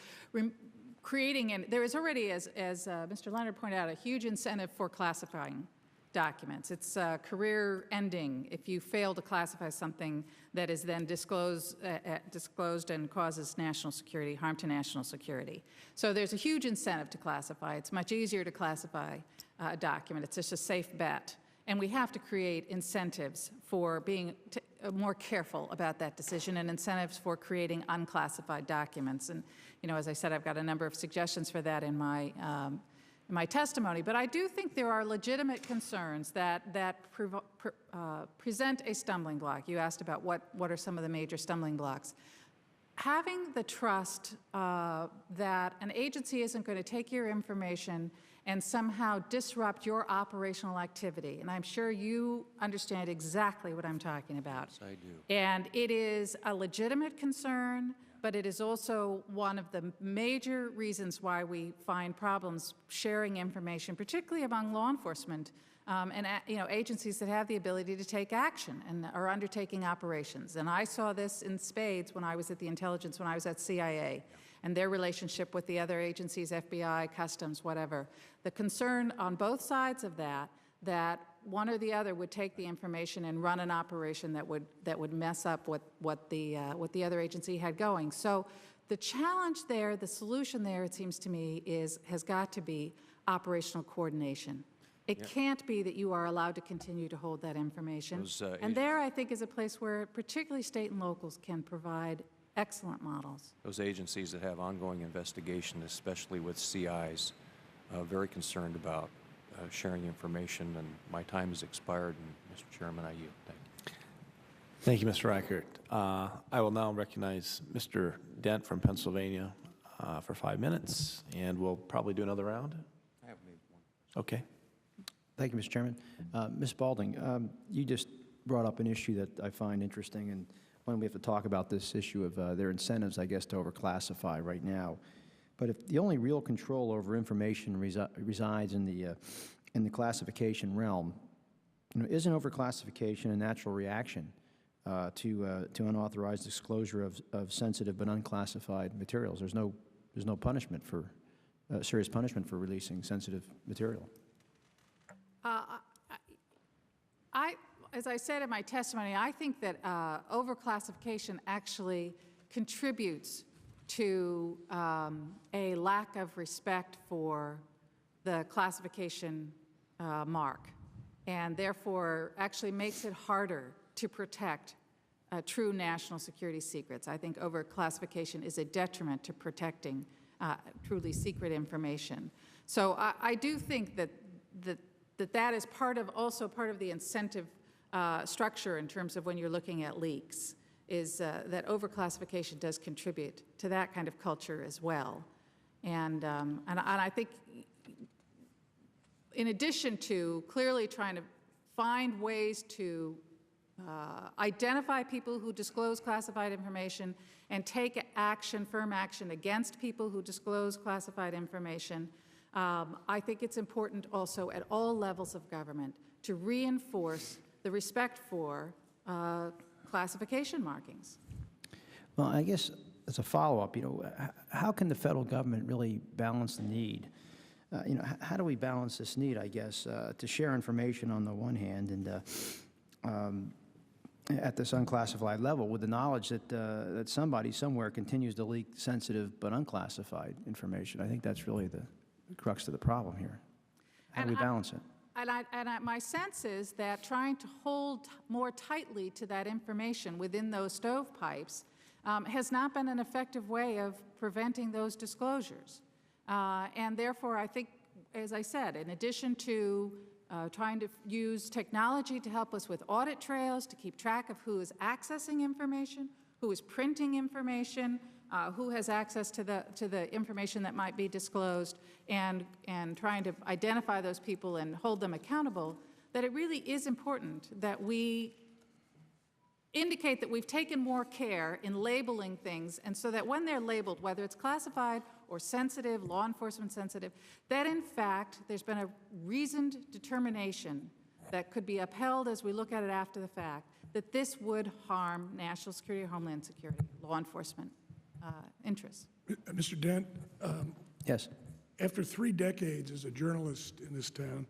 creating, and there is already, as Mr. Leonard pointed out, a huge incentive for classifying documents. It's career ending if you fail to classify something that is then disclosed and causes national security, harm to national security. So there's a huge incentive to classify. It's much easier to classify a document. It's just a safe bet. And we have to create incentives for being more careful about that decision, and incentives for creating unclassified documents. And, you know, as I said, I've got a number of suggestions for that in my testimony. But I do think there are legitimate concerns that present a stumbling block. You asked about what are some of the major stumbling blocks. Having the trust that an agency isn't going to take your information and somehow disrupt your operational activity. And I'm sure you understand exactly what I'm talking about. Yes, I do. And it is a legitimate concern, but it is also one of the major reasons why we find problems sharing information, particularly among law enforcement and agencies that have the ability to take action and are undertaking operations. And I saw this in spades when I was at the intelligence, when I was at CIA, and their relationship with the other agencies, FBI, Customs, whatever. The concern on both sides of that one or the other would take the information and run an operation that would mess up what the other agency had going. So The challenge there, the solution there, it seems to me, has got to be operational coordination. It can't be that you are allowed to continue to hold that information. And there, I think, is a place where particularly state and locals can provide excellent models. Those agencies that have ongoing investigation, especially with CIs, very concerned about sharing information, and my time has expired, and Mr. Chairman, I yield. Thank you. Thank you, Mr. Reichert. I will now recognize Mr. Dent from Pennsylvania for 5 minutes, and we'll probably do another round. I have maybe one. Okay. Thank you, Mr. Chairman. Ms. Balding, you just brought up an issue that I find interesting, and when we have to talk about this issue of their incentives, I guess, to overclassify right now. But if the only real control over information resides in the classification realm, isn't overclassification a natural reaction to unauthorized disclosure of sensitive but unclassified materials? There's no punishment for serious punishment for releasing sensitive material. As I said in my testimony, I think that overclassification actually contributes to a lack of respect for the classification mark, and therefore actually makes it harder to protect true national security secrets. I think overclassification is a detriment to protecting truly secret information. So I do think that is also part of the incentive structure in terms of when you're looking at leaks, is that overclassification does contribute to that kind of culture as well. And I think in addition to clearly trying to find ways to identify people who disclose classified information and take action, firm action against people who disclose classified information, I think it's important also at all levels of government to reinforce the respect for classification markings. Well, I guess as a follow-up, how can the federal government really balance the need? How do we balance this need, I guess, to share information on the one hand and at this unclassified level with the knowledge that somebody somewhere continues to leak sensitive but unclassified information? I think that's really the crux of the problem here. How do we balance it? My sense is that trying to hold more tightly to that information within those stovepipes has not been an effective way of preventing those disclosures. And therefore, I think, as I said, in addition to trying to use technology to help us with audit trails, to keep track of who is accessing information, who is printing information, who has access to the information that might be disclosed, and trying to identify those people and hold them accountable, that it really is important that we indicate that we've taken more care in labeling things, and so that when they're labeled, whether it's classified or sensitive, law enforcement sensitive, that in fact there's been a reasoned determination that could be upheld as we look at it after the fact, that this would harm national security or homeland security, law enforcement interests. Mr. Dent, Yes. after 3 decades as a journalist in this town,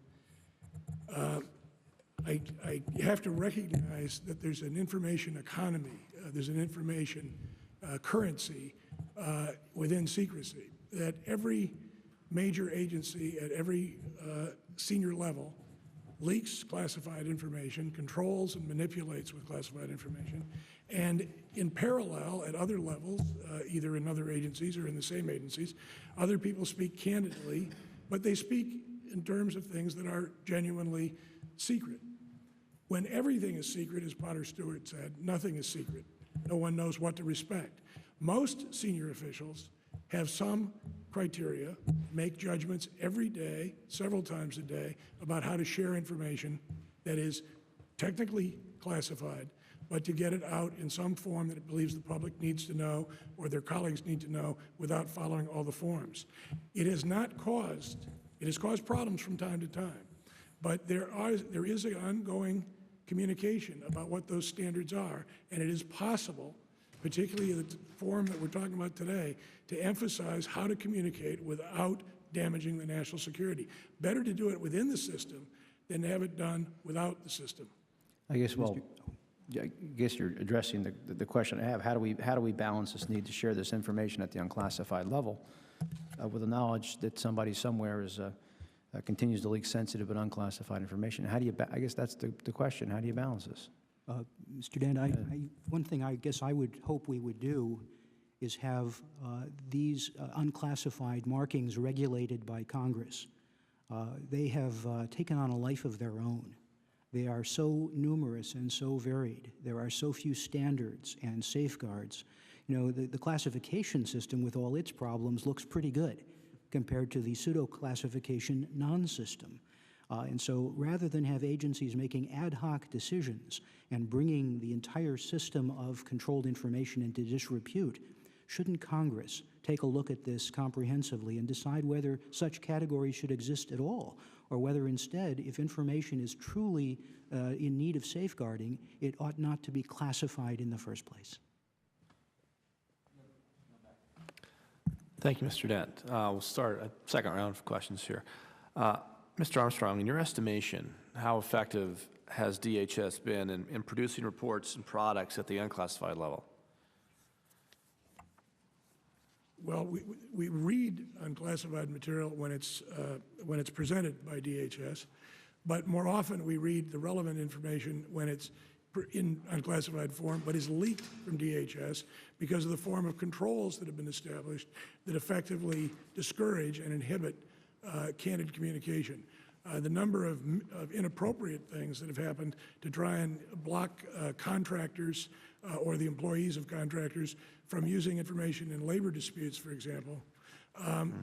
I have to recognize that there's an information economy, there's an information currency within secrecy, that every major agency at every senior level leaks classified information, controls and manipulates with classified information, and in parallel at other levels, either in other agencies or in the same agencies, other people speak candidly, but they speak in terms of things that are genuinely secret. When everything is secret, as Potter Stewart said, nothing is secret. No one knows what to respect. Most senior officials have some criteria, make judgments every day, several times a day, about how to share information that is technically classified, but to get it out in some form that it believes the public needs to know or their colleagues need to know without following all the forms. It has caused problems from time to time, but there is an ongoing communication about what those standards are, and it is possible, particularly in the forum that we're talking about today, to emphasize how to communicate without damaging the national security. Better to do it within the system than to have it done without the system. I guess, well, I guess you're addressing the question I have. How do we balance this need to share this information at the unclassified level with the knowledge that somebody somewhere is continues to leak sensitive but unclassified information? How do you? I guess that's the question. How do you balance this? Mr. Dent, one thing I guess I would hope we would do is have these unclassified markings regulated by Congress. They have taken on a life of their own. They are so numerous and so varied. There are so few standards and safeguards. You know, the classification system with all its problems looks pretty good compared to the pseudo-classification non-system. And so rather than have agencies making ad hoc decisions and bringing the entire system of controlled information into disrepute, shouldn't Congress take a look at this comprehensively and decide whether such categories should exist at all, or whether instead, if information is truly in need of safeguarding, it ought not to be classified in the first place? Thank you, Mr. Dent. We'll start a second round of questions here. Mr. Armstrong, in your estimation, how effective has DHS been in producing reports and products at the unclassified level? Well, we read unclassified material when it's presented by DHS, but more often we read the relevant information when it's in unclassified form, but is leaked from DHS because of the form of controls that have been established that effectively discourage and inhibit candid communication. The number of inappropriate things that have happened to try and block contractors or the employees of contractors from using information in labor disputes, for example,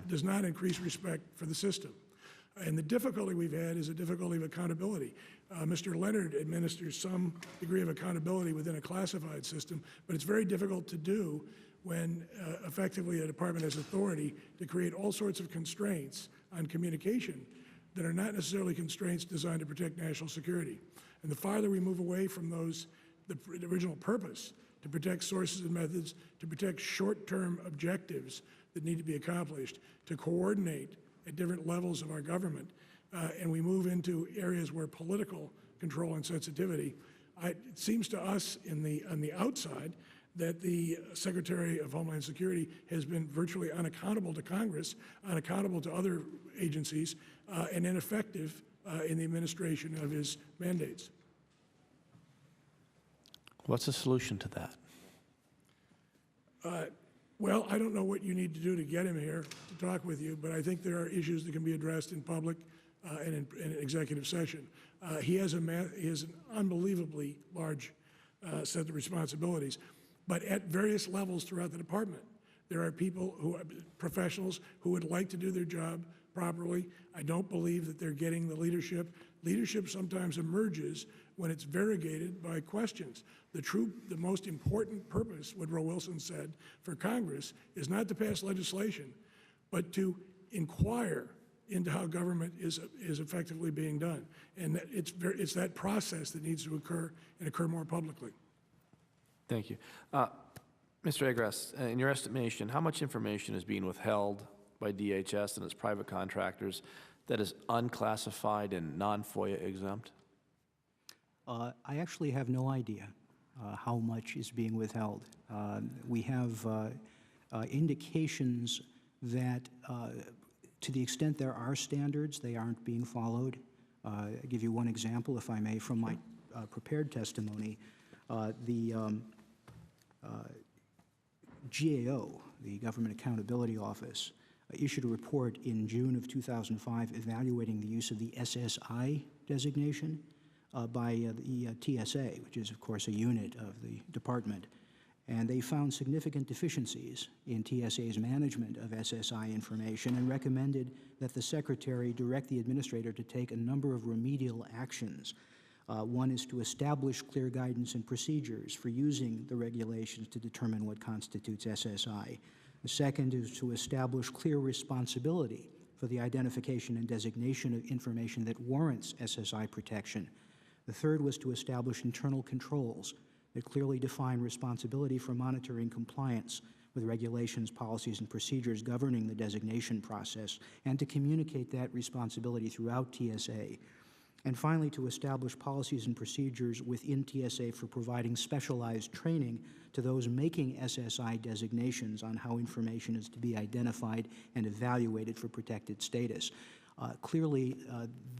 does not increase respect for the system. And the difficulty we've had is a difficulty of accountability. Mr. Leonard administers some degree of accountability within a classified system, but it's very difficult to do when effectively a department has authority to create all sorts of constraints on communication that are not necessarily constraints designed to protect national security. And the farther we move away from those, the original purpose, to protect sources and methods, to protect short-term objectives that need to be accomplished, to coordinate at different levels of our government, and we move into areas where political control and sensitivity, it seems to us on the outside that the Secretary of Homeland Security has been virtually unaccountable to Congress, unaccountable to other agencies, and ineffective in the administration of his mandates. What's the solution to that? Well, I don't know what you need to do to get him here to talk with you, but I think there are issues that can be addressed in public and in executive session. He has an unbelievably large set of responsibilities, but at various levels throughout the department. There are people professionals who would like to do their job properly. I don't believe that they're getting the leadership. Leadership sometimes emerges when it's variegated by questions. The most important purpose, Woodrow Wilson said, for Congress is not to pass legislation, but to inquire into how government is effectively being done. And it's that process that needs to occur and occur more publicly. Thank you. Mr. Agras, in your estimation, how much information is being withheld by DHS and its private contractors that is unclassified and non-FOIA exempt? I actually have no idea how much is being withheld. We have indications that to the extent there are standards, they aren't being followed. I'll give you one example, if I may, from my prepared testimony. The GAO, the Government Accountability Office, issued a report in June of 2005 evaluating the use of the SSI designation by the TSA, which is, of course, a unit of the department. And they found significant deficiencies in TSA's management of SSI information and recommended that the Secretary direct the administrator to take a number of remedial actions. One is to establish clear guidance and procedures for using the regulations to determine what constitutes SSI. The second is to establish clear responsibility for the identification and designation of information that warrants SSI protection. The third was to establish internal controls that clearly define responsibility for monitoring compliance with regulations, policies, and procedures governing the designation process, and to communicate that responsibility throughout TSA. And finally, to establish policies and procedures within TSA for providing specialized training to those making SSI designations on how information is to be identified and evaluated for protected status. Clearly,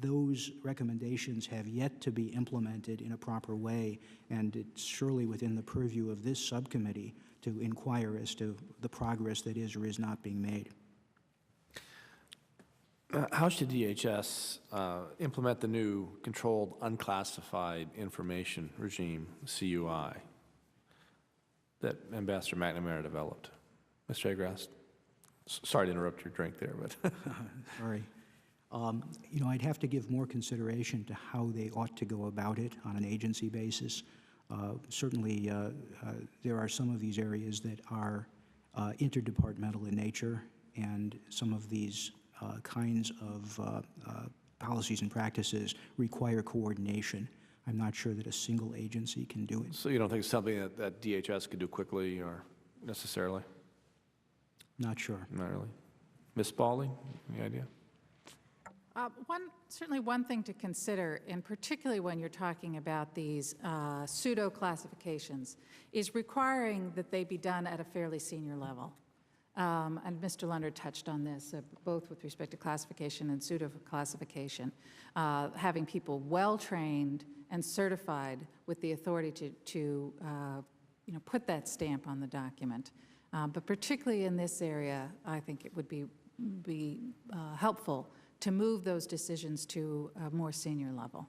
those recommendations have yet to be implemented in a proper way, and it's surely within the purview of this subcommittee to inquire as to the progress that is or is not being made. How should DHS implement the new controlled unclassified information regime, CUI, that Ambassador McNamara developed? Mr. Agrast? Sorry to interrupt your drink there, but. Sorry. You know, I'd have to give more consideration to how they ought to go about it on an agency basis. Certainly, there are some of these areas that are interdepartmental in nature, and some of these kinds of policies and practices require coordination. I'm not sure that a single agency can do it. So you don't think it's something that DHS could do quickly or necessarily? Not sure. Not really. Ms. Spaulding, any idea? Certainly one thing to consider, and particularly when you're talking about these pseudo-classifications, is requiring that they be done at a fairly senior level. And Mr. Leonard touched on this, both with respect to classification and pseudo-classification, having people well-trained and certified with the authority to you know, put that stamp on the document. But particularly in this area, I think it would be helpful to move those decisions to a more senior level.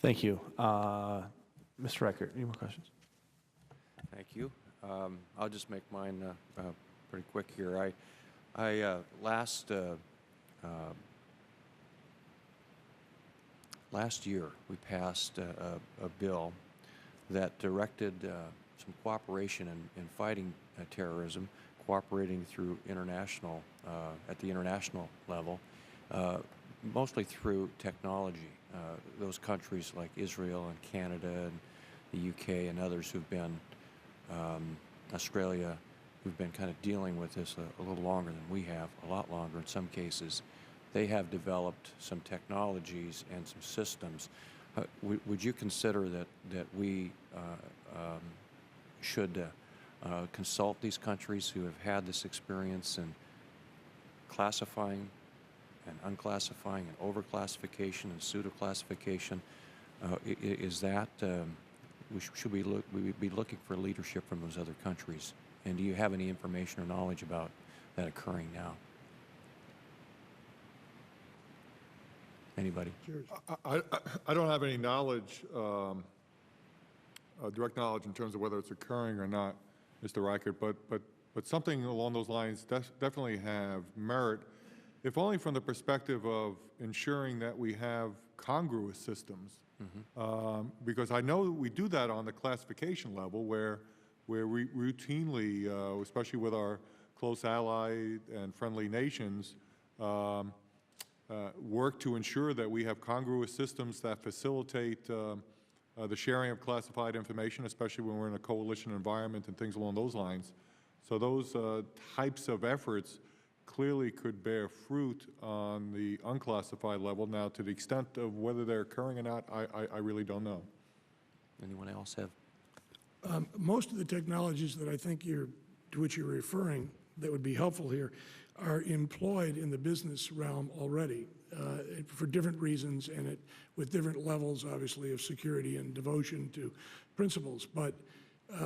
Thank you. Mr. Reichert, any more questions? Thank you. I'll just make mine pretty quick here. Last year we passed a bill that directed some cooperation in fighting terrorism, cooperating through international, at the international level, mostly through technology. Those countries like Israel and Canada and the UK and others who've been, Australia, who've been kind of dealing with this a little longer than we have, a lot longer in some cases. They have developed some technologies and some systems. Would you consider that we should consult these countries who have had this experience in classifying and unclassifying and overclassification and pseudo-classification? Is that, should we be looking for leadership from those other countries? And do you have any information or knowledge about that occurring now? Anybody? I don't have any knowledge, direct knowledge in terms of whether it's occurring or not, Mr. Reichert, but something along those lines definitely have merit, if only from the perspective of ensuring that we have congruous systems. Because I know we do that on the classification level where we routinely, especially with our close allied and friendly nations, work to ensure that we have congruous systems that facilitate the sharing of classified information, especially when we're in a coalition environment and things along those lines. So those types of efforts clearly could bear fruit on the unclassified level. Now, to the extent of whether they're occurring or not, I really don't know. Anyone else have? Most of the technologies that I think to which you're referring that would be helpful here are employed in the business realm already for different reasons and with different levels, obviously, of security and devotion to principles. But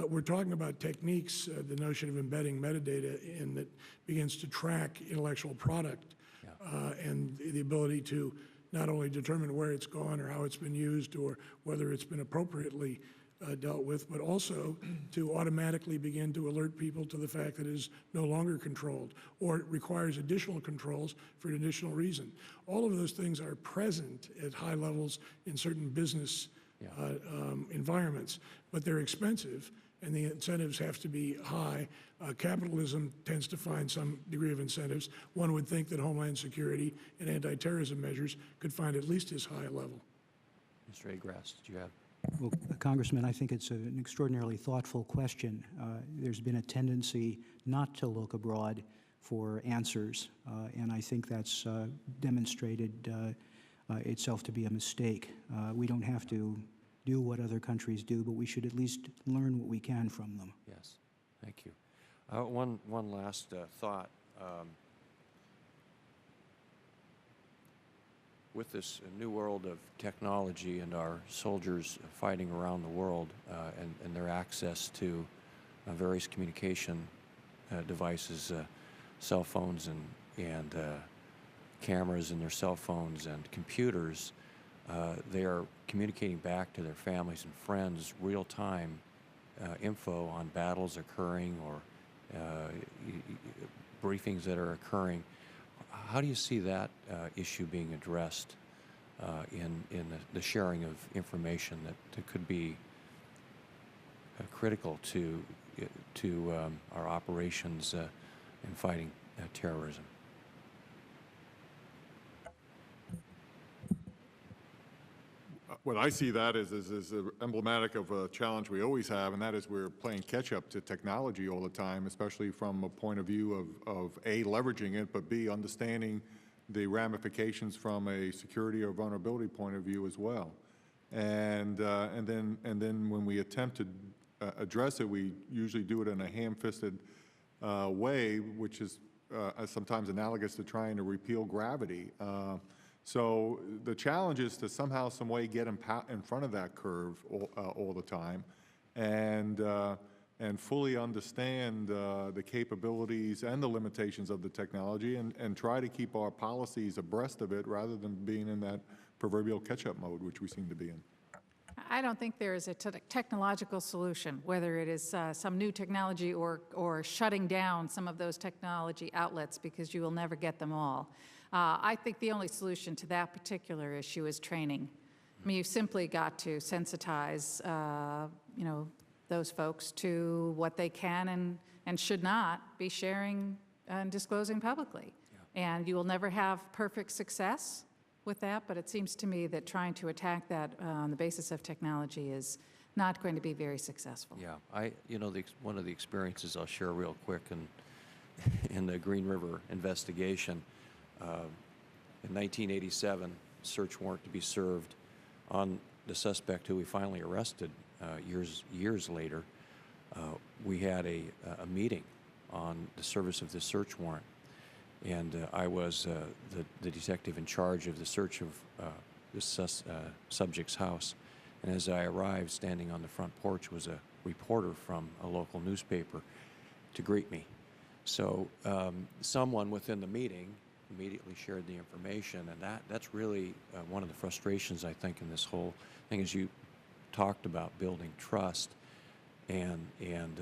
we're talking about techniques, the notion of embedding metadata in that begins to track intellectual product and the ability to not only determine where it's gone or how it's been used or whether it's been appropriately dealt with, but also to automatically begin to alert people to the fact that it is no longer controlled or it requires additional controls for an additional reason. All of those things are present at high levels in certain business environments, but they're expensive and the incentives have to be high. Capitalism tends to find some degree of incentives. One would think that Homeland Security and anti-terrorism measures could find at least as high a level. Mr. Agrast, did you have? Well, Congressman, I think it's an extraordinarily thoughtful question. There's been a tendency not to look abroad for answers, and I think that's demonstrated itself to be a mistake. We don't have to do what other countries do, but we should at least learn what we can from them. Yes, thank you. One last thought. With this new world of technology and our soldiers fighting around the world and their access to various communication devices, cell phones and cameras in their cell phones and computers, they are communicating back to their families and friends real-time info on battles occurring or briefings that are occurring. How do you see that issue being addressed in the sharing of information that could be critical to our operations in fighting terrorism? What I see that is emblematic of a challenge we always have, and that is we're playing catch-up to technology all the time, especially from a point of view of A, leveraging it, but B, understanding the ramifications from a security or vulnerability point of view as well. And then when we attempt to address it, we usually do it in a ham-fisted way, which is sometimes analogous to trying to repeal gravity. So the challenge is to somehow, some way get in front of that curve all the time and fully understand the capabilities and the limitations of the technology and try to keep our policies abreast of it rather than being in that proverbial catch-up mode, which we seem to be in. I don't think there is a technological solution, whether it is some new technology or shutting down some of those technology outlets, because you will never get them all. I think the only solution to that particular issue is training. I mean, you've simply got to sensitize, those folks to what they can and should not be sharing and disclosing publicly. Yeah. And you will never have perfect success with that, but it seems to me that trying to attack that on the basis of technology is not going to be very successful. Yeah, one of the experiences I'll share real quick in the Green River investigation. In 1987, search warrant to be served on the suspect who we finally arrested years later. We had a meeting on the service of the search warrant, and I was the detective in charge of the search of this subject's house. And as I arrived, standing on the front porch was a reporter from a local newspaper to greet me. So someone within the meeting immediately shared the information, and that's really one of the frustrations, I think, in this whole thing, is you talked about building trust and in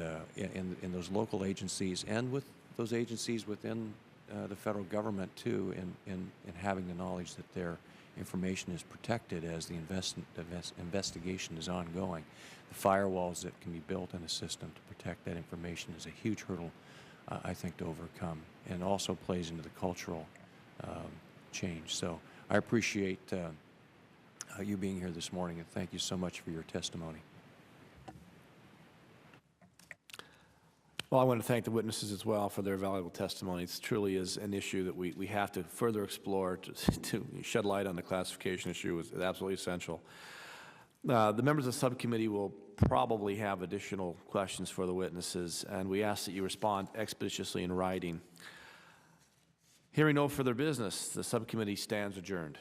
those local agencies and with those agencies within the federal government too, in having the knowledge that their information is protected as the investigation is ongoing. The firewalls that can be built in a system to protect that information is a huge hurdle, I think, to overcome, and also plays into the cultural change. So I appreciate you being here this morning, and thank you so much for your testimony. Well, I want to thank the witnesses as well for their valuable testimony. It truly is an issue that we have to further explore to shed light on the classification issue is absolutely essential. The members of the subcommittee will probably have additional questions for the witnesses, and we ask that you respond expeditiously in writing. Hearing no further business, the subcommittee stands adjourned.